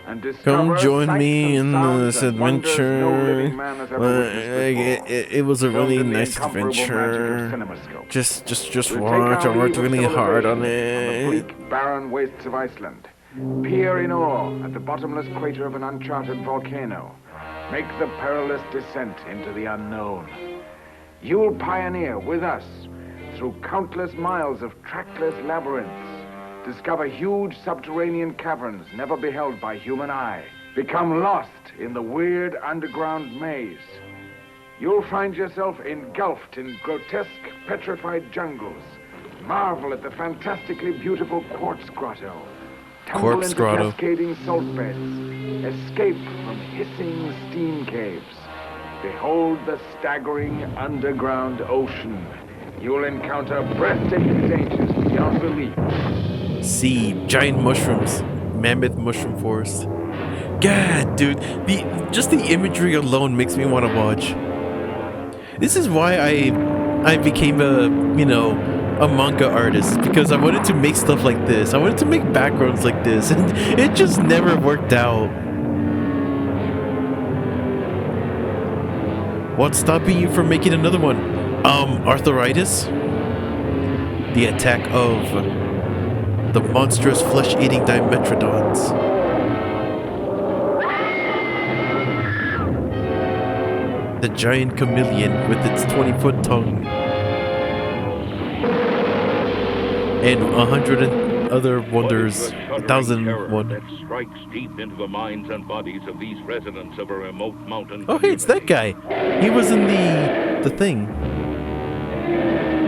And come join me in this adventure. It was a really nice adventure. Just watch. I worked really hard on it. On the bleak, barren wastes of Iceland. Peer in awe at the bottomless crater of an uncharted volcano. Make the perilous descent into the unknown. You'll pioneer with us through countless miles of trackless labyrinths. Discover huge subterranean caverns never beheld by human eye. Become lost in the weird underground maze. You'll find yourself engulfed in grotesque, petrified jungles. Marvel at the fantastically beautiful quartz grotto. Tumble into cascading salt beds. Escape from hissing steam caves. Behold the staggering underground ocean. You'll encounter breathtaking dangers beyond belief. See giant mushrooms, mammoth mushroom forest. God, dude, just the imagery alone makes me want to watch. This is why I became a manga artist, because I wanted to make stuff like this. I wanted to make backgrounds like this, and it just never worked out. What's stopping you from making another one? Arthritis? The attack of the monstrous flesh-eating Dimetrodons. The giant chameleon with its 20-foot tongue. And 100 other wonders, 1,001. That strikes deep into the minds and bodies of these residents of a remote mountain. Oh, hey, it's that guy. He was in the Thing.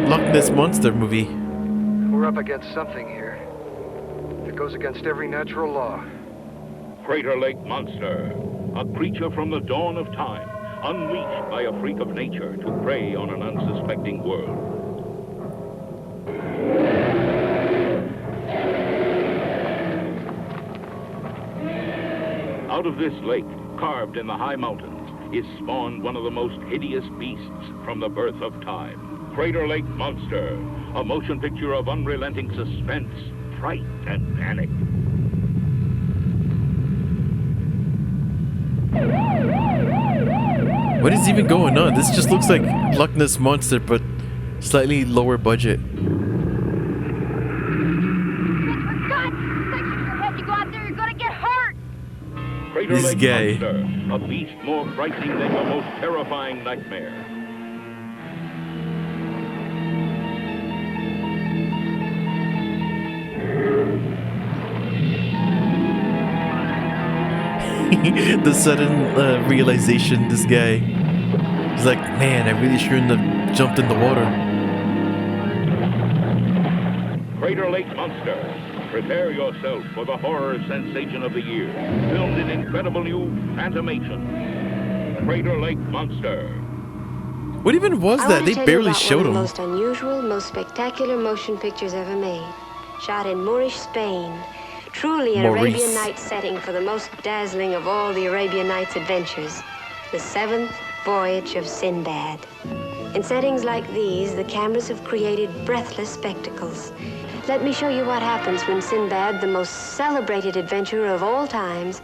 Loch Ness Monster movie. We're up against something here. It goes against every natural law. Crater Lake Monster, a creature from the dawn of time, unleashed by a freak of nature to prey on an unsuspecting world. Out of this lake, carved in the high mountains, is spawned one of the most hideous beasts from the birth of time. Crater Lake Monster, a motion picture of unrelenting suspense, fright, and panic. What is even going on? This just looks like Loch Ness Monster, but slightly lower budget. For God's sake, if you go out there, you're gonna get hurt! Crater This Lake guy. Monster, a beast more frightening than your most terrifying nightmare. The sudden realization, this guy. He's like, man, I really shouldn't have jumped in the water. Crater Lake Monster. Prepare yourself for the horror sensation of the year. Filmed in incredible new animation. Crater Lake Monster. What even was I that? want to They tell barely you about showed one him. of the most unusual, most spectacular motion pictures ever made. Shot in Moorish Spain. Truly an Maurice. Arabian Nights setting for the most dazzling of all the Arabian Nights adventures. The seventh voyage of Sinbad. In settings like these, the cameras have created breathless spectacles. Let me show you what happens when Sinbad, the most celebrated adventurer of all times,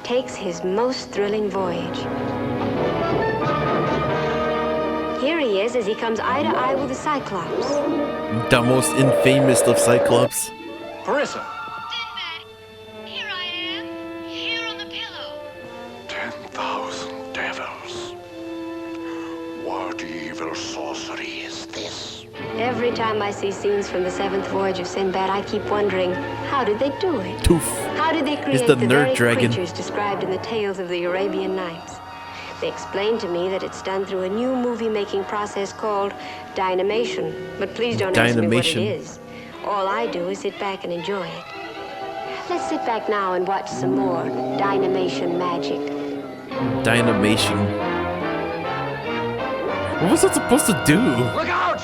takes his most thrilling voyage. Here he is as he comes eye to eye with a Cyclops. The most infamous of Cyclops. Carissa! 10,000 devils. What evil sorcery is this? Every time I see scenes from the seventh voyage of Sinbad, I keep wondering, how did they do it? Toof. How did they create the the nerd very dragon. creatures described in the tales of the Arabian Nights? They explained to me that it's done through a new movie-making process called Dynamation. But please don't ask me what it Dynamation. is. All I do is sit back and enjoy it. Let's sit back now and watch some more Dynamation magic. Dynamation. What was that supposed to do? Look out!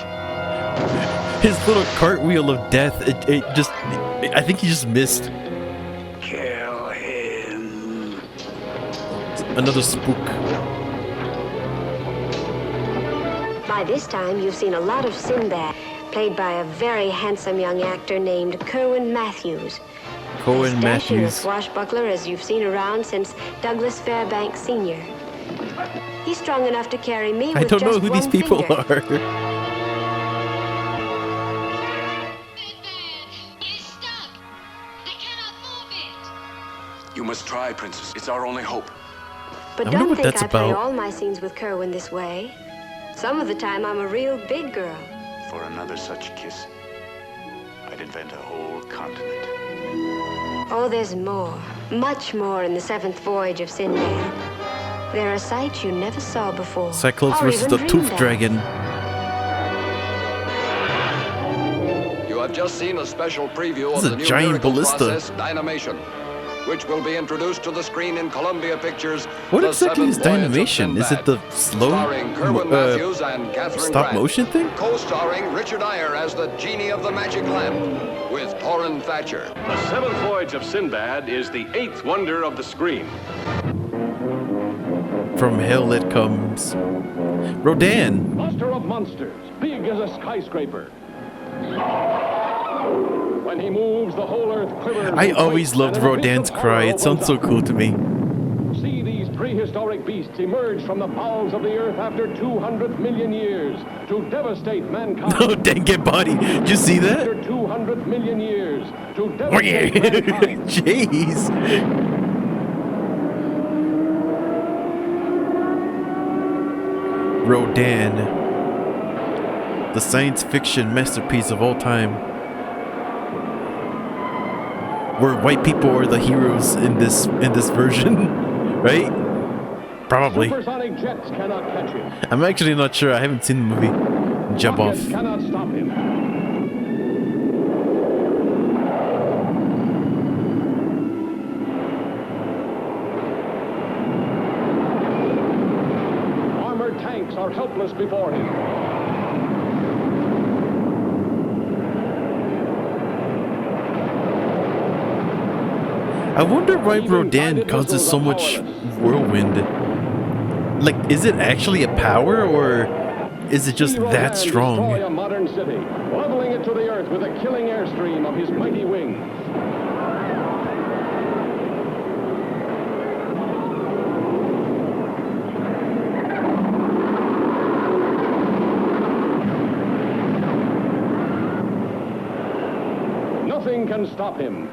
His little cartwheel of death, it just... I think he just missed. Kill him. Another spook. By this time, you've seen a lot of Sinbad, played by a very handsome young actor named Kerwin Matthews. Cohen Dashing a Matthews. swashbuckler as you've seen around since Douglas Fairbanks Sr. He's strong enough to carry me with I don't know just who these one people finger. are. You must try, Princess. It's our only hope. But I wonder don't what think that's I play about. all my scenes with Kerwin this way. Some of the time, I'm a real big girl. For another such kiss, I'd invent a whole continent. Oh, there's more. Much more in the seventh voyage of Sinbad. There are sights you never saw before. Cyclops or versus even the dreamed Tooth of. Dragon. You have just seen a special preview This of is the a new giant miracle ballista. process, Dynamation, which will be introduced to the screen in Columbia Pictures. What The exactly is Seventh Voyage of Dynamation? Is it Sinbad, the slow starring Kerwin Matthews and Catherine stop Grant. motion thing? Co-starring Richard Eyre as the genie of the magic lamp, with Torrin Thatcher. The seventh voyage of Sinbad is the eighth wonder of the screen. From hell it comes. Rodan. Monster of monsters, big as a skyscraper. When he moves, the whole earth quivers. I and always quakes, loved and an abyss Rodan's of cry. horror It sounds so opens cool to me. up. See these prehistoric beasts emerge from the bowels of the earth after 200 million years to devastate mankind. Oh, dang it, body. Did you see that? After 200 million years to devastate mankind. Jeez. Rodan. The science fiction masterpiece of all time. Where white people are the heroes in this version, right? Probably. Supersonic jets cannot catch him. I'm actually not sure. I haven't seen the movie. Jump off. Rockets cannot stop him. Armored tanks are helpless before him. I wonder why Rodan causes so much whirlwind. Like, is it actually a power, or is it just that strong? Destroy a modern city, leveling it to the earth with a killing airstream of his mighty wings. Nothing can stop him.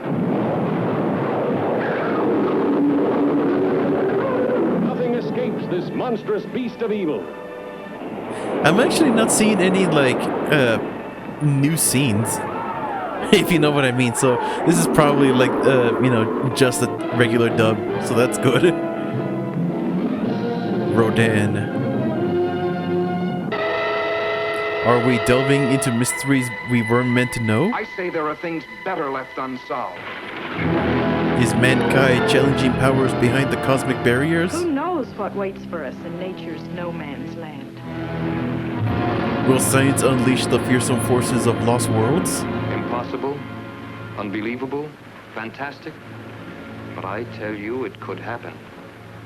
Nothing escapes this monstrous beast of evil. I'm actually not seeing any, like, new scenes, if you know what I mean. So this is probably, like, you know, just a regular dub, so that's good. Rodan. Are we delving into mysteries we weren't meant to know? I say there are things better left unsolved. Is mankind challenging powers behind the cosmic barriers? Who knows what waits for us in nature's no man's land? Will science unleash the fearsome forces of lost worlds? Impossible, unbelievable, fantastic. But I tell you, it could happen.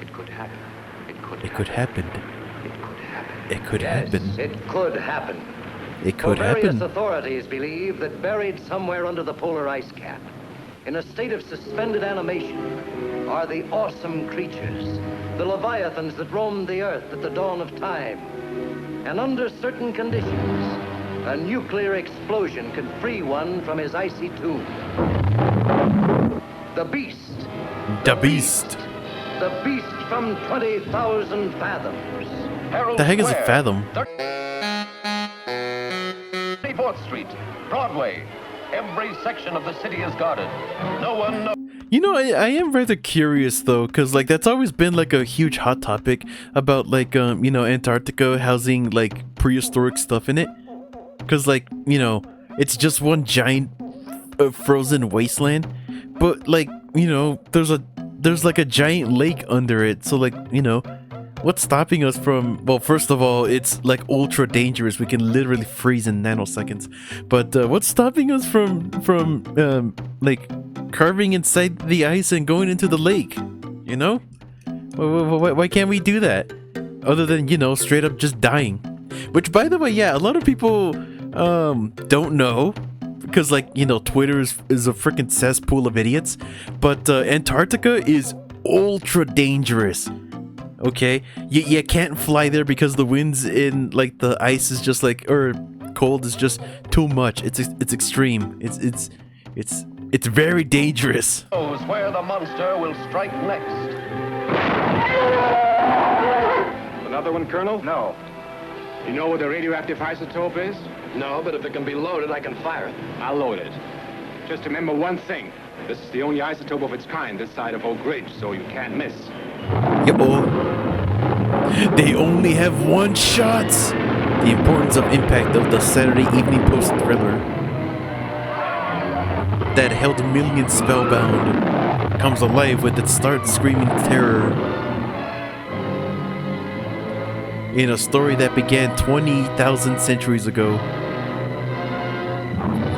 It could happen. It could happen. It could happen. It could Yes, happen. it could happen. It could Various happen. authorities believe that buried somewhere under the polar ice cap, in a state of suspended animation, are the awesome creatures, the leviathans that roamed the earth at the dawn of time. And under certain conditions, a nuclear explosion could free one from his icy tomb. The beast. The beast. The beast from 20,000 fathoms. The heck is a fathom? 34th Street, Broadway. Every section of the city is guarded. No one knows. You know, I am rather curious though, because like that's always been like a huge hot topic about like you know, Antarctica housing like prehistoric stuff in it, because like, you know, it's just one giant frozen wasteland, but like, you know, there's like a giant lake under it, so like, you know, what's stopping us from, well, first of all, it's like ultra dangerous. We can literally freeze in nanoseconds. But what's stopping us from like carving inside the ice and going into the lake? You know? Why can't we do that? Other than, you know, straight up just dying. Which, by the way, yeah, a lot of people don't know. Because, like, you know, Twitter is a freaking cesspool of idiots. But Antarctica is ultra dangerous. Okay, you can't fly there because the winds in like the ice is just like, or cold is just too much. It's extreme. It's very dangerous. Knows where the monster will strike next. Another one, Colonel? No. You know where the radioactive isotope is? No, but if it can be loaded, I can fire it. I'll load it. Just remember one thing. This is the only isotope of its kind this side of Oak Ridge, so you can't miss. Yo, they only have one shot. The importance of impact of the Saturday Evening Post thriller that held millions spellbound comes alive with its start screaming terror. In a story that began 20,000 centuries ago,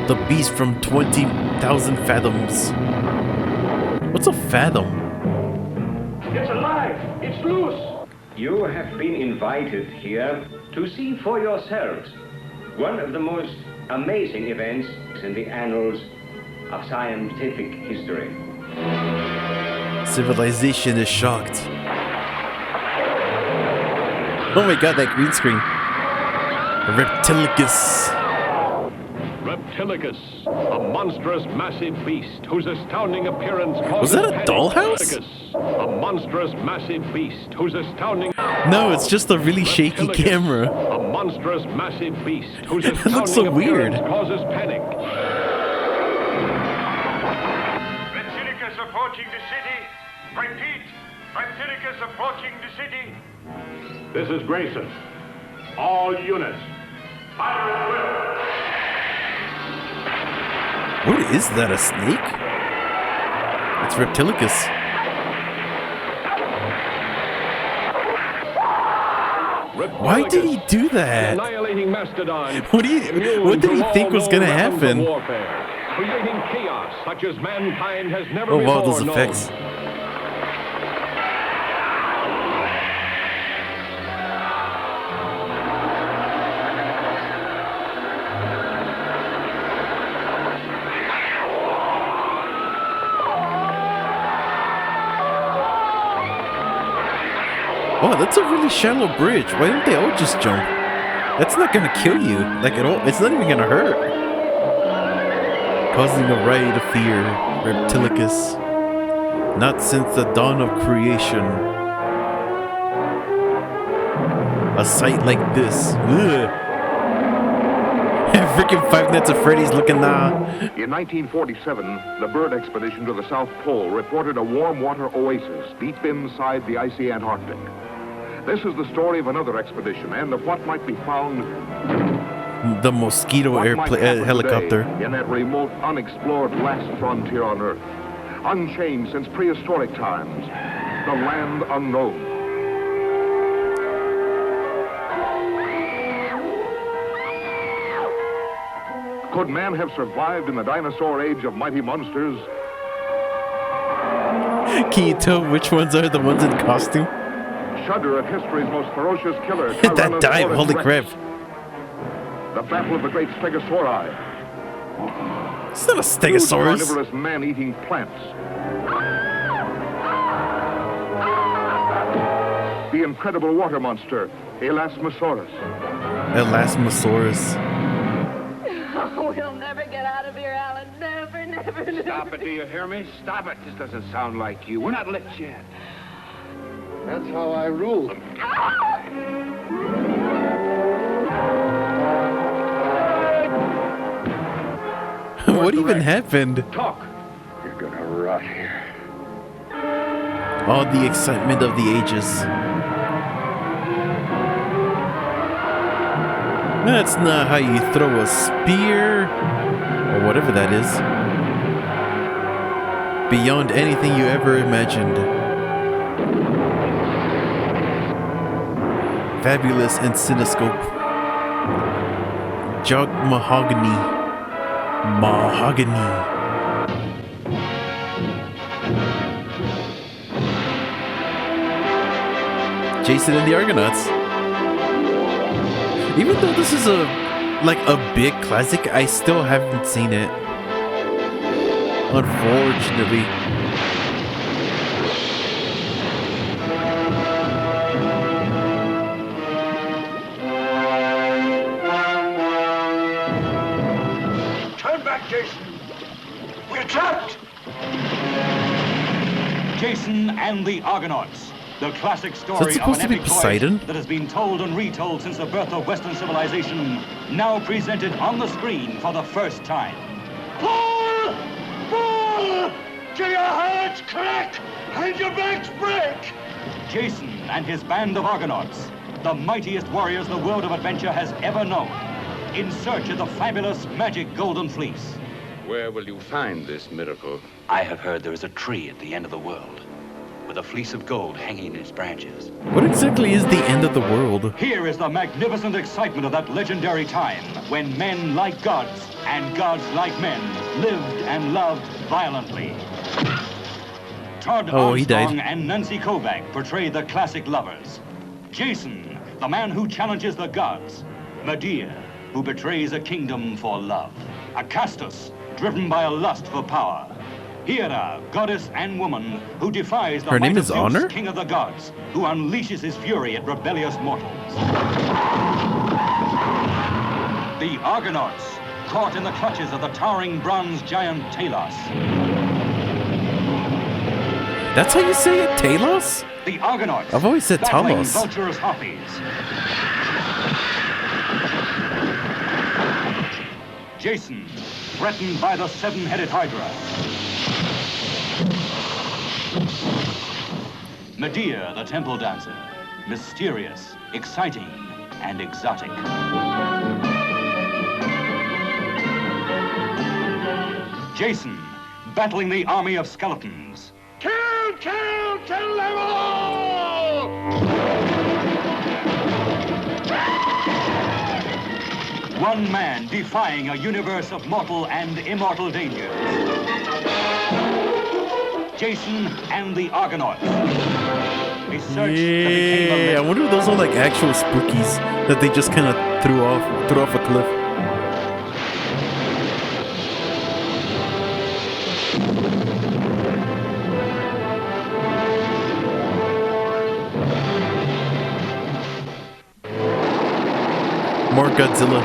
the beast from 20,000 fathoms. What's a fathom? It's alive! It's loose! You have been invited here to see for yourselves one of the most amazing events in the annals of scientific history. Civilization is shocked. Oh my god, that green screen. Reptilicus. Reptilicus, a monstrous massive beast whose astounding appearance causes Was that a panic. dollhouse? Reptilicus, a monstrous massive beast whose astounding... No, it's just a really shaky camera. A monstrous massive beast whose It astounding looks so weird. appearance causes panic. Reptilicus approaching the city. Repeat, Reptilicus approaching the city. This is Grayson. All units, fire at will. What is that, a snake? It's Reptilicus. Why did he do that? Annihilating Mastodon. What did he think was gonna happen? creating chaos such as mankind has never Oh before wow, those known. effects. Oh, that's a really shallow bridge. Why don't they all just jump? That's not gonna kill you, like at all. It's not even gonna hurt. Causing a riot of fear, Reptilicus. Not since the dawn of creation. A sight like this. Ugh. Freaking Five Nights at Freddy's looking now. In 1947, the bird expedition to the South Pole reported a warm water oasis deep inside the icy Antarctic. This is the story of another expedition and of what might be found. The Mosquito airplane helicopter. In that remote, unexplored last frontier on Earth. Unchanged since prehistoric times. The land unknown. Could man have survived in the dinosaur age of mighty monsters? Can you tell which ones are the ones in costume? Shudder at history's most ferocious killer. That dive, holy crap. The battle of the great Stegosauri. It's not a Stegosaurus. Carnivorous man-eating plants. The incredible water monster, Elasmosaurus. Elasmosaurus. We'll never get out of here, Alan. Never, never, never. Stop it, do you hear me? Stop it. This doesn't sound like you. We're not licked yet. That's how I rule them. What even happened? Talk. You're gonna rot here. All the excitement of the ages. That's not how you throw a spear, or whatever that is. Beyond anything you ever imagined. Fabulous and cinescope. Jog mahogany. Mahogany. Jason and the Argonauts. Even though this is a big classic, I still haven't seen it. Unfortunately. Turn back, Jason. We're trapped. Jason and the Argonauts. The classic Is story that of supposed an to be epic Poseidon? voyage that has been told and retold since the birth of Western civilization, now presented on the screen for the first time. Pull! Pull! Till your hearts crack and your backs break! Jason and his band of Argonauts, the mightiest warriors the world of adventure has ever known, in search of the fabulous magic golden fleece. Where will you find this miracle? I have heard there is a tree at the end of the world, with a fleece of gold hanging in its branches. What exactly is the end of the world? Here is the magnificent excitement of that legendary time when men like gods and gods like men lived and loved violently. Todd Oh, he died. Armstrong and Nancy Kovac portray the classic lovers. Jason, the man who challenges the gods. Medea, who betrays a kingdom for love. Acastus, driven by a lust for power. Hera, goddess and woman, who defies the Her name might is of Zeus, Honor? king of the gods, who unleashes his fury at rebellious mortals. The Argonauts, caught in the clutches of the towering bronze giant Talos. That's how you say it, Talos? The Argonauts, I've always said battling Talos. vulturous harpies. Jason, threatened by the seven-headed Hydra. Medea, the temple dancer, mysterious, exciting, and exotic. Jason, battling the army of skeletons. Kill, kill, kill them all! One man defying a universe of mortal and immortal dangers. Jason and the Argonauts. A search that became a Yeah, I wonder if those are like actual spookies that they just kind of threw off a cliff. More Godzilla.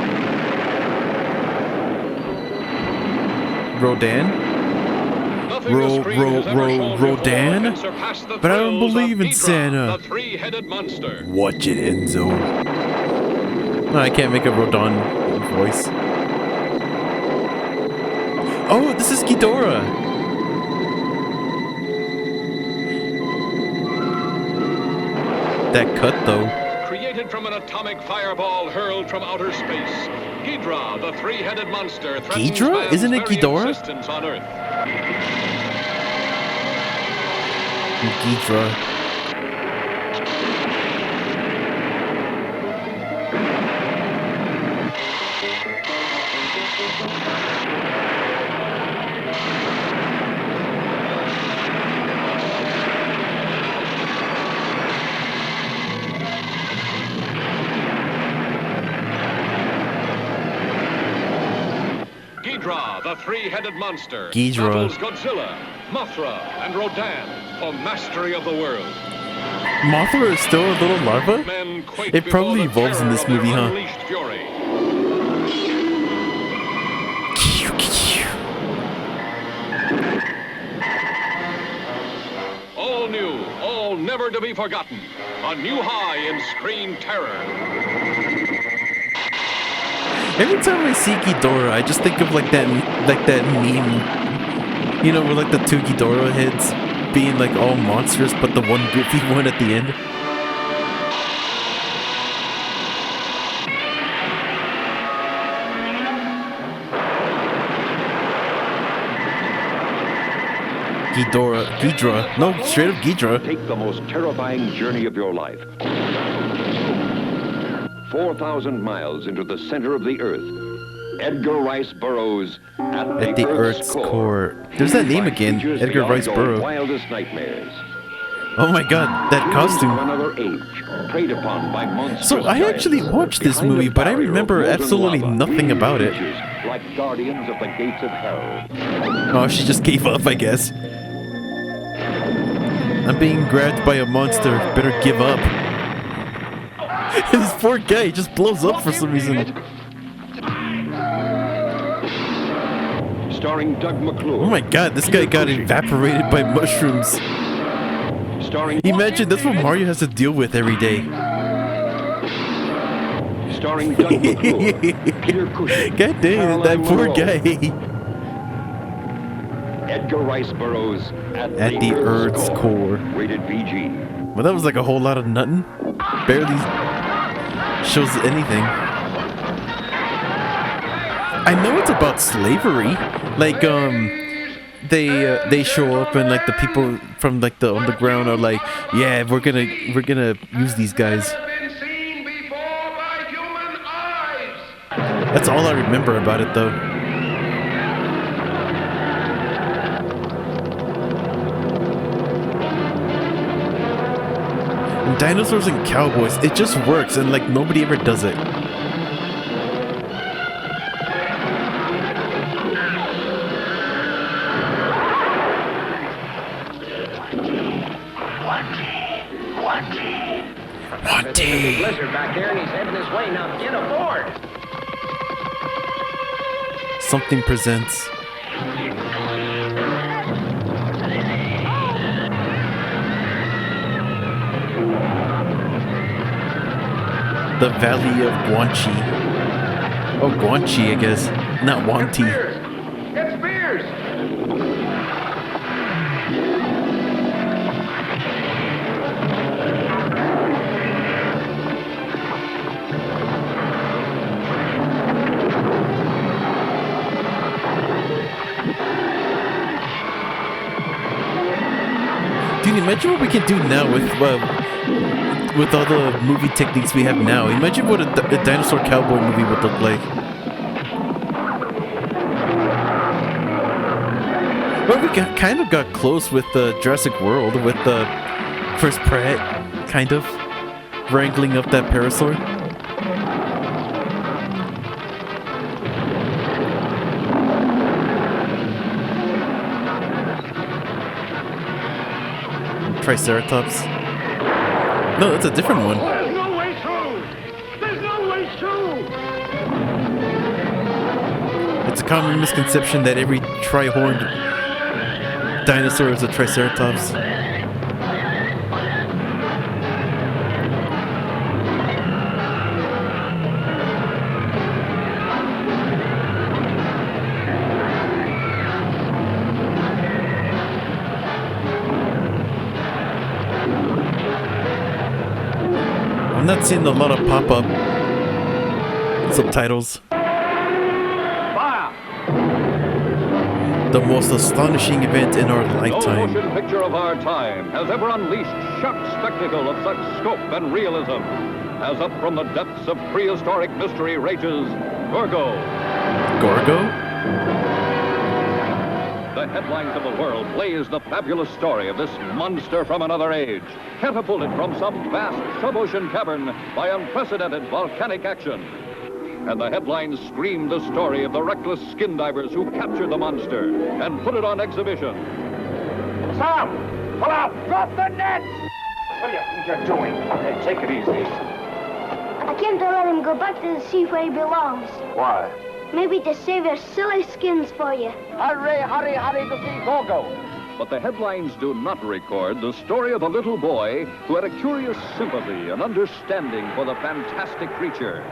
Rodan? Rodan? But I don't believe in Santa. The three-headed monster. Watch it, Enzo. No, I can't make a Rodan voice. Oh, this is Ghidorah. That cut, though. Created from an atomic fireball hurled from outer space, Ghidra, the three-headed monster, threatens Ghidra? man's Isn't it very Ghidorah? existence on Earth. Ghidra. Ghidra, the three-headed monster, Ghidra. battles Godzilla, Mothra, and Rodan for mastery of the world. Mothra is still a little larva? Men quake It probably before the evolves in this terror of movie, their huh? unleashed fury. All new, all never to be forgotten. A new high in screen terror. Every time I see Ghidorah, I just think of like that meme. You know, where like the two Ghidorah heads being like all monstrous, but the one goofy one at the end. Ghidra. No, straight up Ghidra. Take the most terrifying journey of your life. 4,000 miles into the center of the earth. Edgar Rice Burroughs at the Earth's core. There's that name again, Edgar Rice Burroughs. Wildest nightmares. Oh my god, that costume. Another age, preyed upon by monsters. So I actually watched this movie, but I remember absolutely nothing about it. Like guardians of the gates of hell. Oh, she just gave up, I guess. I'm being grabbed by a monster. Better give up. This poor guy just blows up for some reason. Starring Doug McClure. Oh my god, this guy got evaporated by mushrooms. Imagine that's what Mario has to deal with every day. Starring Doug McClure. Peter Cushing. God damn, that poor guy. Edgar Rice Burroughs at the Earth's core. Rated PG. Well, that was like a whole lot of nothing. Barely shows anything. I know it's about slavery. Like, they show up and like the people from like the underground are like, yeah, we're gonna use these guys. That's all I remember about it, though. And Dinosaurs and Cowboys, it just works, and like nobody ever does it. There's a blizzard back there, and he's heading this way. Now get aboard. Something presents. The Valley of Guanchi. Oh, Guanchi, I guess. Not Wanti. It's Spears. Dude, imagine what we can do now with all the movie techniques we have now. Imagine what a Dinosaur Cowboy movie would look like. Well, we kind of got close with the Jurassic World with the Chris Pratt kind of wrangling up that parasaur. Triceratops. No, that's a different one. There's no way through! There's no way through! It's a common misconception that every tri-horned dinosaur is a Triceratops. I'm not seeing a lot of pop-up subtitles. The most astonishing event in our lifetime. No motion picture of our time has ever unleashed sharp spectacle of such scope and realism as up from the depths of prehistoric mystery rages Gorgo. Gorgo? The headlines of the world blaze the fabulous story of this monster from another age, catapulted from some vast sub-ocean cavern by unprecedented volcanic action. And the headlines scream the story of the reckless skin divers who captured the monster and put it on exhibition. Sam! Pull out! Drop the nets! What do you think you're doing? Hey, take it easy. I came to let him go back to the sea where he belongs. Why? Maybe to save your silly skins for you. Hurry, hurry, hurry to see Gorgo. But the headlines do not record the story of a little boy who had a curious sympathy and understanding for the fantastic creature.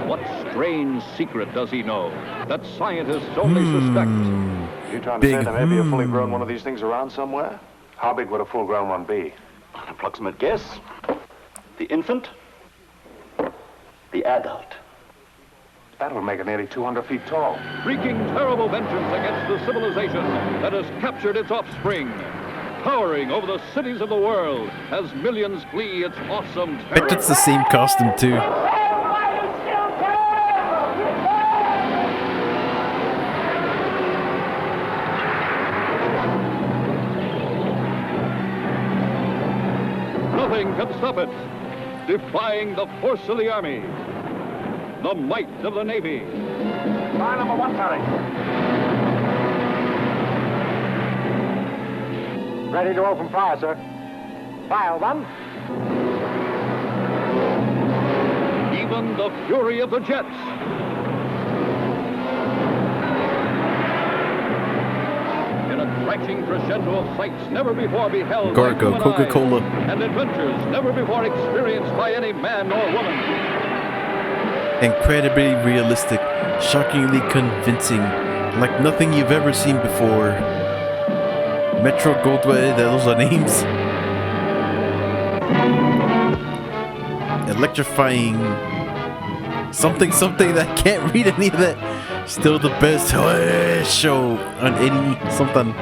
What strange secret does he know that scientists only suspect? You trying to say there may be a fully grown one of these things around somewhere? How big would a full-grown one be? An approximate guess. The infant. The adult. That would make it nearly 200 feet tall. Wreaking terrible vengeance against the civilization that has captured its offspring. Towering over the cities of the world as millions flee its awesome terror. Bet it's the same costume too. Nothing can stop it. Defying the force of the army. The might of the Navy. Fire number 1, Terry. Ready to open fire, sir. Fire 1. Even the fury of the jets. In a crashing crescendo of sights never before beheld by Gorgo, human Coca-Cola. eye, and adventures never before experienced by any man or woman. Incredibly realistic, shockingly convincing, like nothing you've ever seen before. Metro Goldwyn, those are names. Electrifying. Something that can't read any of that. Still the best show on any something.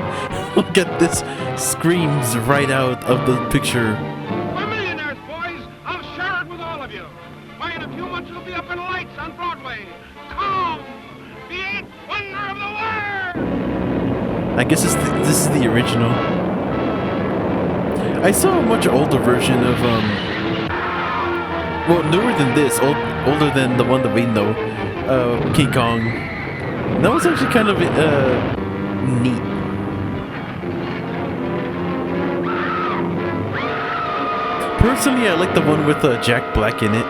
Look at this. Screams right out of the picture. We're millionaires, boys. I'll share it with all of you. Why, in a few months we'll be up in lights on Broadway. Come, the 8th wonder of the world. I guess this is the original. I saw a much older version of well, newer than this, older than the one that we know, King Kong. That was actually kind of neat. Personally, I like the one with Jack Black in it.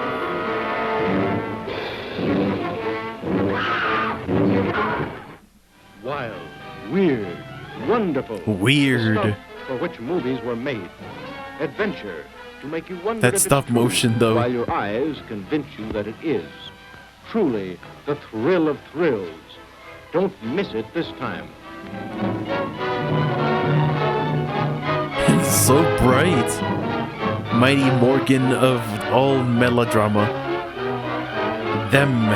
Wild, weird, wonderful. Weird. The stuff for which movies were made. Adventure to make you wonder That if stop it's true, motion, though. while your eyes convince you that it is. Truly, the thrill of thrills. Don't miss it this time. It's so bright. Mighty Morgan of all melodrama. Them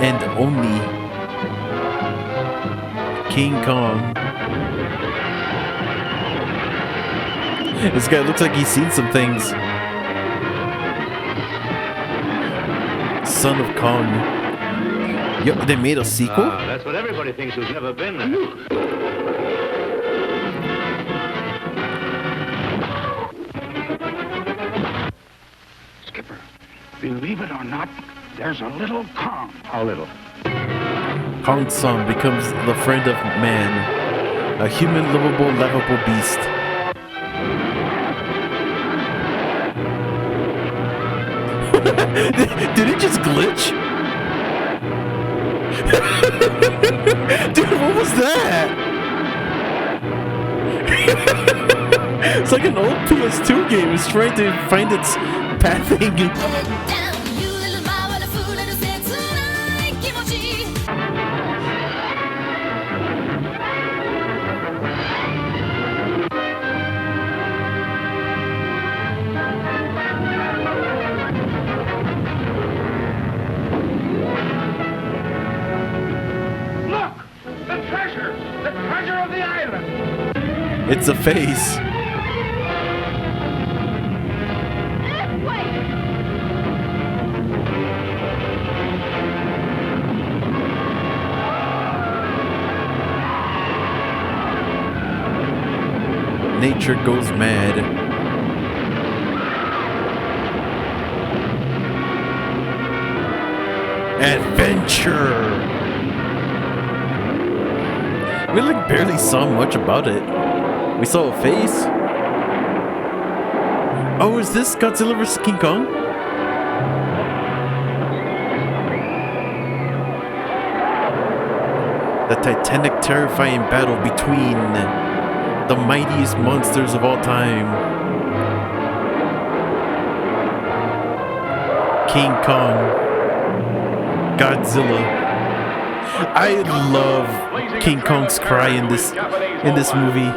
and only King Kong. This guy looks like he's seen some things. Son of Kong. Yo, they made a sequel? That's what everybody thinks who's never been there. Believe it or not, there's a little Kong. How little? Kong's son becomes the friend of man, a human, lovable beast. Did it just glitch? Dude, what was that? It's like an old PS2 game. It's trying to find its pathing. Look! The treasure! The treasure of the island! It's a face. Nature goes mad. Adventure! We like barely saw much about it. We saw a face. Oh, is this Godzilla vs. King Kong? The titanic, terrifying battle between the mightiest monsters of all time. King Kong. Godzilla. I love King Kong's cry in this movie.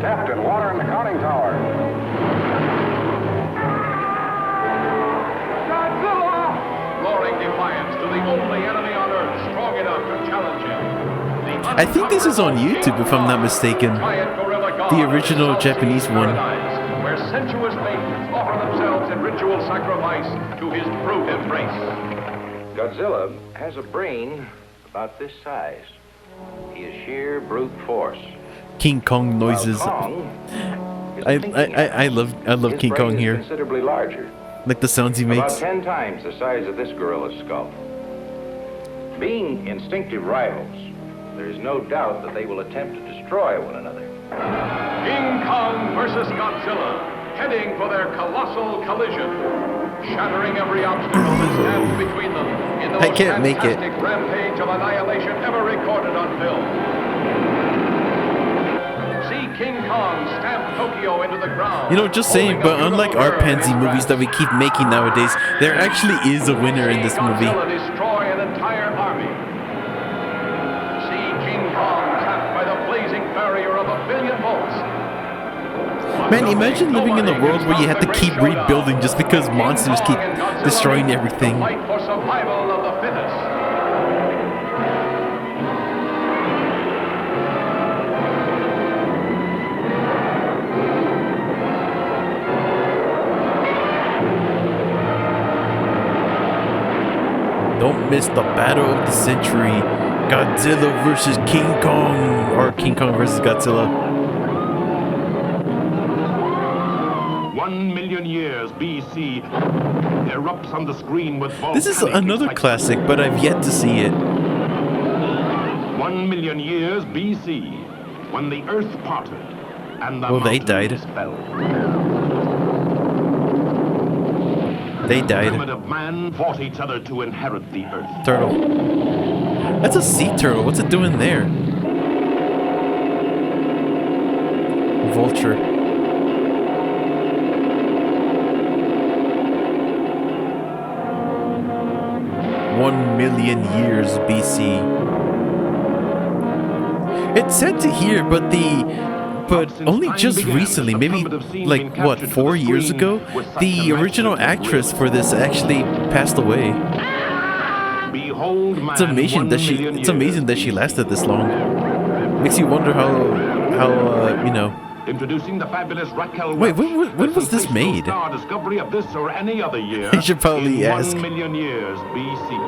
Captain, water in the conning tower. Godzilla! Roaring defiance to the only enemy on Earth strong enough to challenge him. I think this is on YouTube, if I'm not mistaken. The original Japanese one. Where sensuous maidens offer themselves in ritual sacrifice to his brute embrace. Godzilla has a brain about this size. He is sheer brute force. King Kong noises. I love King Kong here. Considerably larger. Like the sounds he makes. About 10 times the size of this gorilla's skull. Being instinctive rivals, there is no doubt that they will attempt to destroy one another. King Kong versus Godzilla, heading for their colossal collision, shattering every obstacle that stands between them in the most fantastic rampage of annihilation ever recorded on film. See King Kong stamp Tokyo into the ground. You know, just saying, but unlike our pansy movies that we keep making nowadays, there actually is a winner in this movie. Godzilla destroy an entire army. See King Kong trapped by the blazing barrier of 1 billion volts. Man, imagine living in a world where you have to keep rebuilding just because monsters keep destroying everything. Fight for survival of the fittest. Don't miss the battle of the century. Godzilla versus King Kong. Or King Kong versus Godzilla. 1 million years BC erupts on the screen with volcanic This is another classic, but I've yet to see it. 1 million years BC, when the earth parted and the Well, they died. fell. They died. Primitive man fought each other to inherit the earth. Turtle. That's a sea turtle. What's it doing there? Vulture. "1 million years BC." It's said to here, but only just recently, maybe like what, 4 years ago, the original actress for this actually passed away. It's amazing that she lasted this long. Makes you wonder how you know. Introducing the fabulous Raquel. Wait, when was this made? Discovery of this or any other year. I should probably ask. 1 million years BC.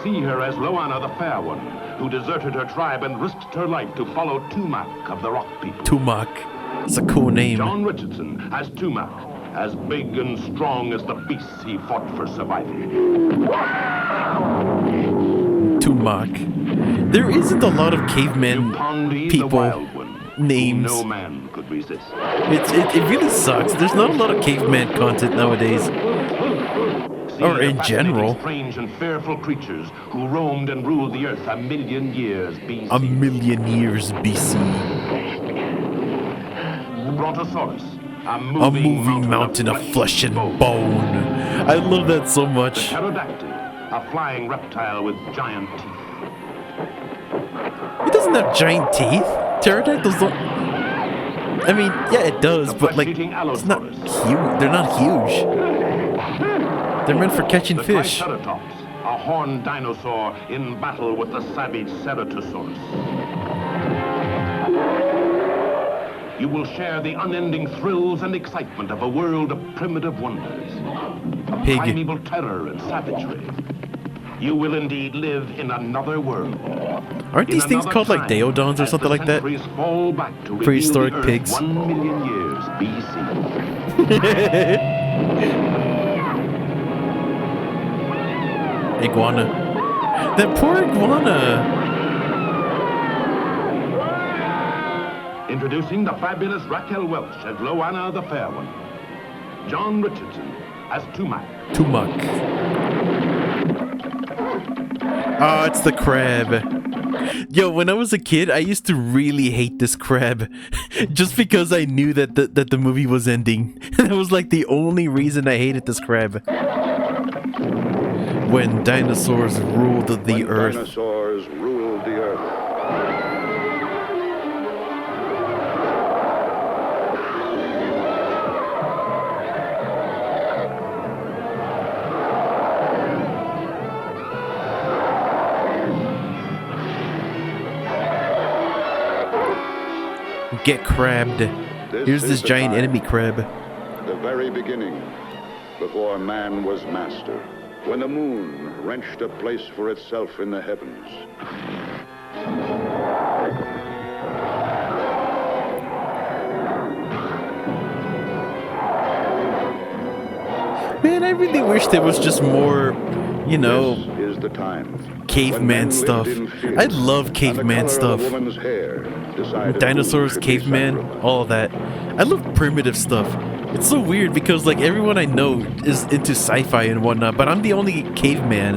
See her as Loana the Fair One, who deserted her tribe and risked her life to follow Tumak of the Rock People. Tumak. It's a cool name. John Richardson as Tumak, as big and strong as the beasts he fought for survival. Tumak. There isn't a lot of cavemen people names. No man could resist. It really sucks. There's not a lot of caveman content nowadays. Or in general. Strange and fearful creatures who roamed and ruled the earth a million years BC. A million years BC. Brontosaurus, a moving mountain of flesh and bone. I love that so much. The pterodactyl, a flying reptile with giant teeth. It doesn't have giant teeth. Pterodactyls don't. I mean, yeah, it does, but like, it's not huge. They're not huge. They're meant for catching fish. Triceratops, a horned dinosaur in battle with the savage Ceratosaurus. You will share the unending thrills and excitement of a world of primitive wonders, of primeval terror and savagery. You will indeed live in another world. Aren't these things called like Deodons or something like that? Prehistoric pigs. 1 million years BC. Iguana. That poor iguana. Introducing the fabulous Raquel Welch as Loanna the Fair One. John Richardson as Tumak. Oh, it's the crab. Yo, when I was a kid, I used to really hate this crab. Just because I knew that the movie was ending. That was like the only reason I hated this crab. When dinosaurs ruled the earth. Dinosaurs ruled the earth. Get crabbed. Here's this giant enemy crab. The very beginning, before man was master, when the moon wrenched a place for itself in the heavens. Man, I really wish there was just more, you know, this is the time caveman stuff. I love caveman stuff. Dinosaurs, caveman, all of that. I love primitive stuff. It's so weird because like everyone I know is into sci-fi and whatnot, but I'm the only caveman.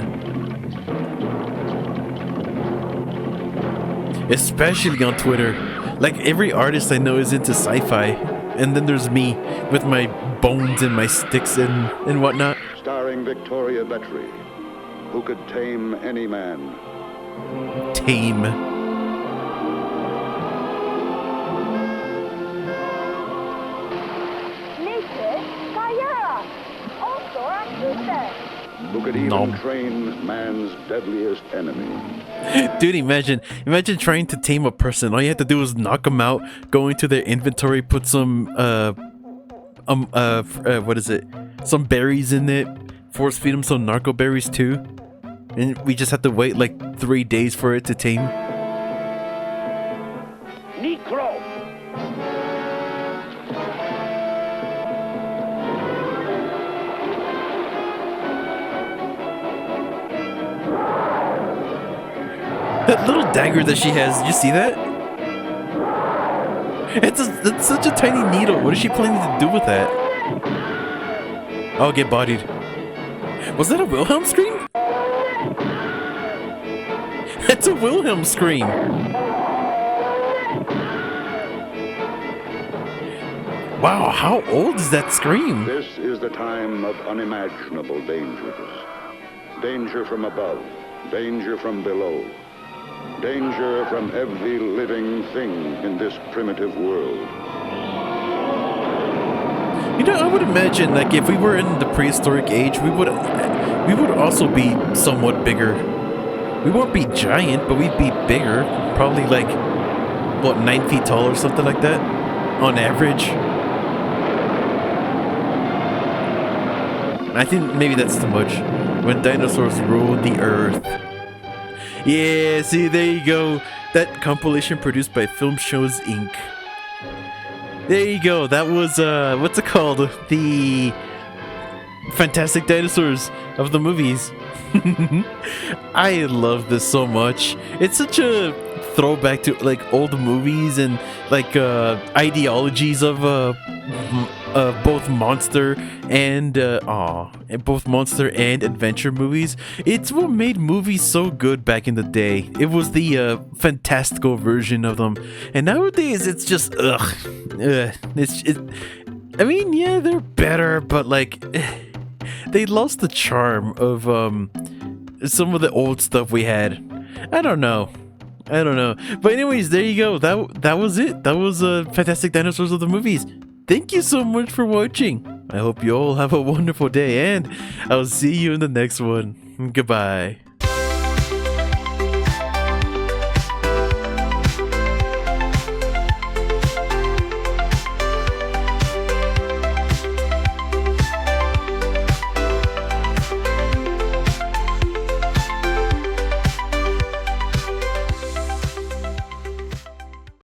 Especially on Twitter. Like every artist I know is into sci-fi. And then there's me with my bones and my sticks and whatnot. Starring Victoria Beckley, who could tame any man. Tame. Who could even train man's deadliest enemy. Dude, imagine trying to tame a person. All you have to do is knock them out, go into their inventory, put some what is it? Some berries in it, force feed them some narco berries too. And we just have to wait like 3 days for it to tame. Necro. That little dagger that she has, did you see that? It's such a tiny needle. What is she planning to do with that? I'll get bodied. Was that a Wilhelm scream? It's a Wilhelm scream. Wow, how old is that scream? This is the time of unimaginable dangers. Danger from above, danger from below. Danger from every living thing in this primitive world. You know, I would imagine, like, if we were in the prehistoric age, we would also be somewhat bigger. We won't be giant, but we'd be bigger. Probably, like, what, 9 feet tall or something like that? On average. I think maybe that's too much. When dinosaurs ruled the earth. Yeah, see, there you go. That compilation produced by Film Shows Inc. There you go. That was what's it called? The Fantastic Dinosaurs of the movies. I love this so much. It's such a throwback to like old movies and like ideologies of both monster and both monster and adventure movies. It's what made movies so good back in the day. It was the fantastical version of them, and nowadays it's just I mean, yeah, they're better, but like they lost the charm of some of the old stuff we had. I don't know. But anyways, there you go. That was it. That was Fantastic Dinosaurs of the movies. Thank you so much for watching. I hope you all have a wonderful day, and I'll see you in the next one. Goodbye.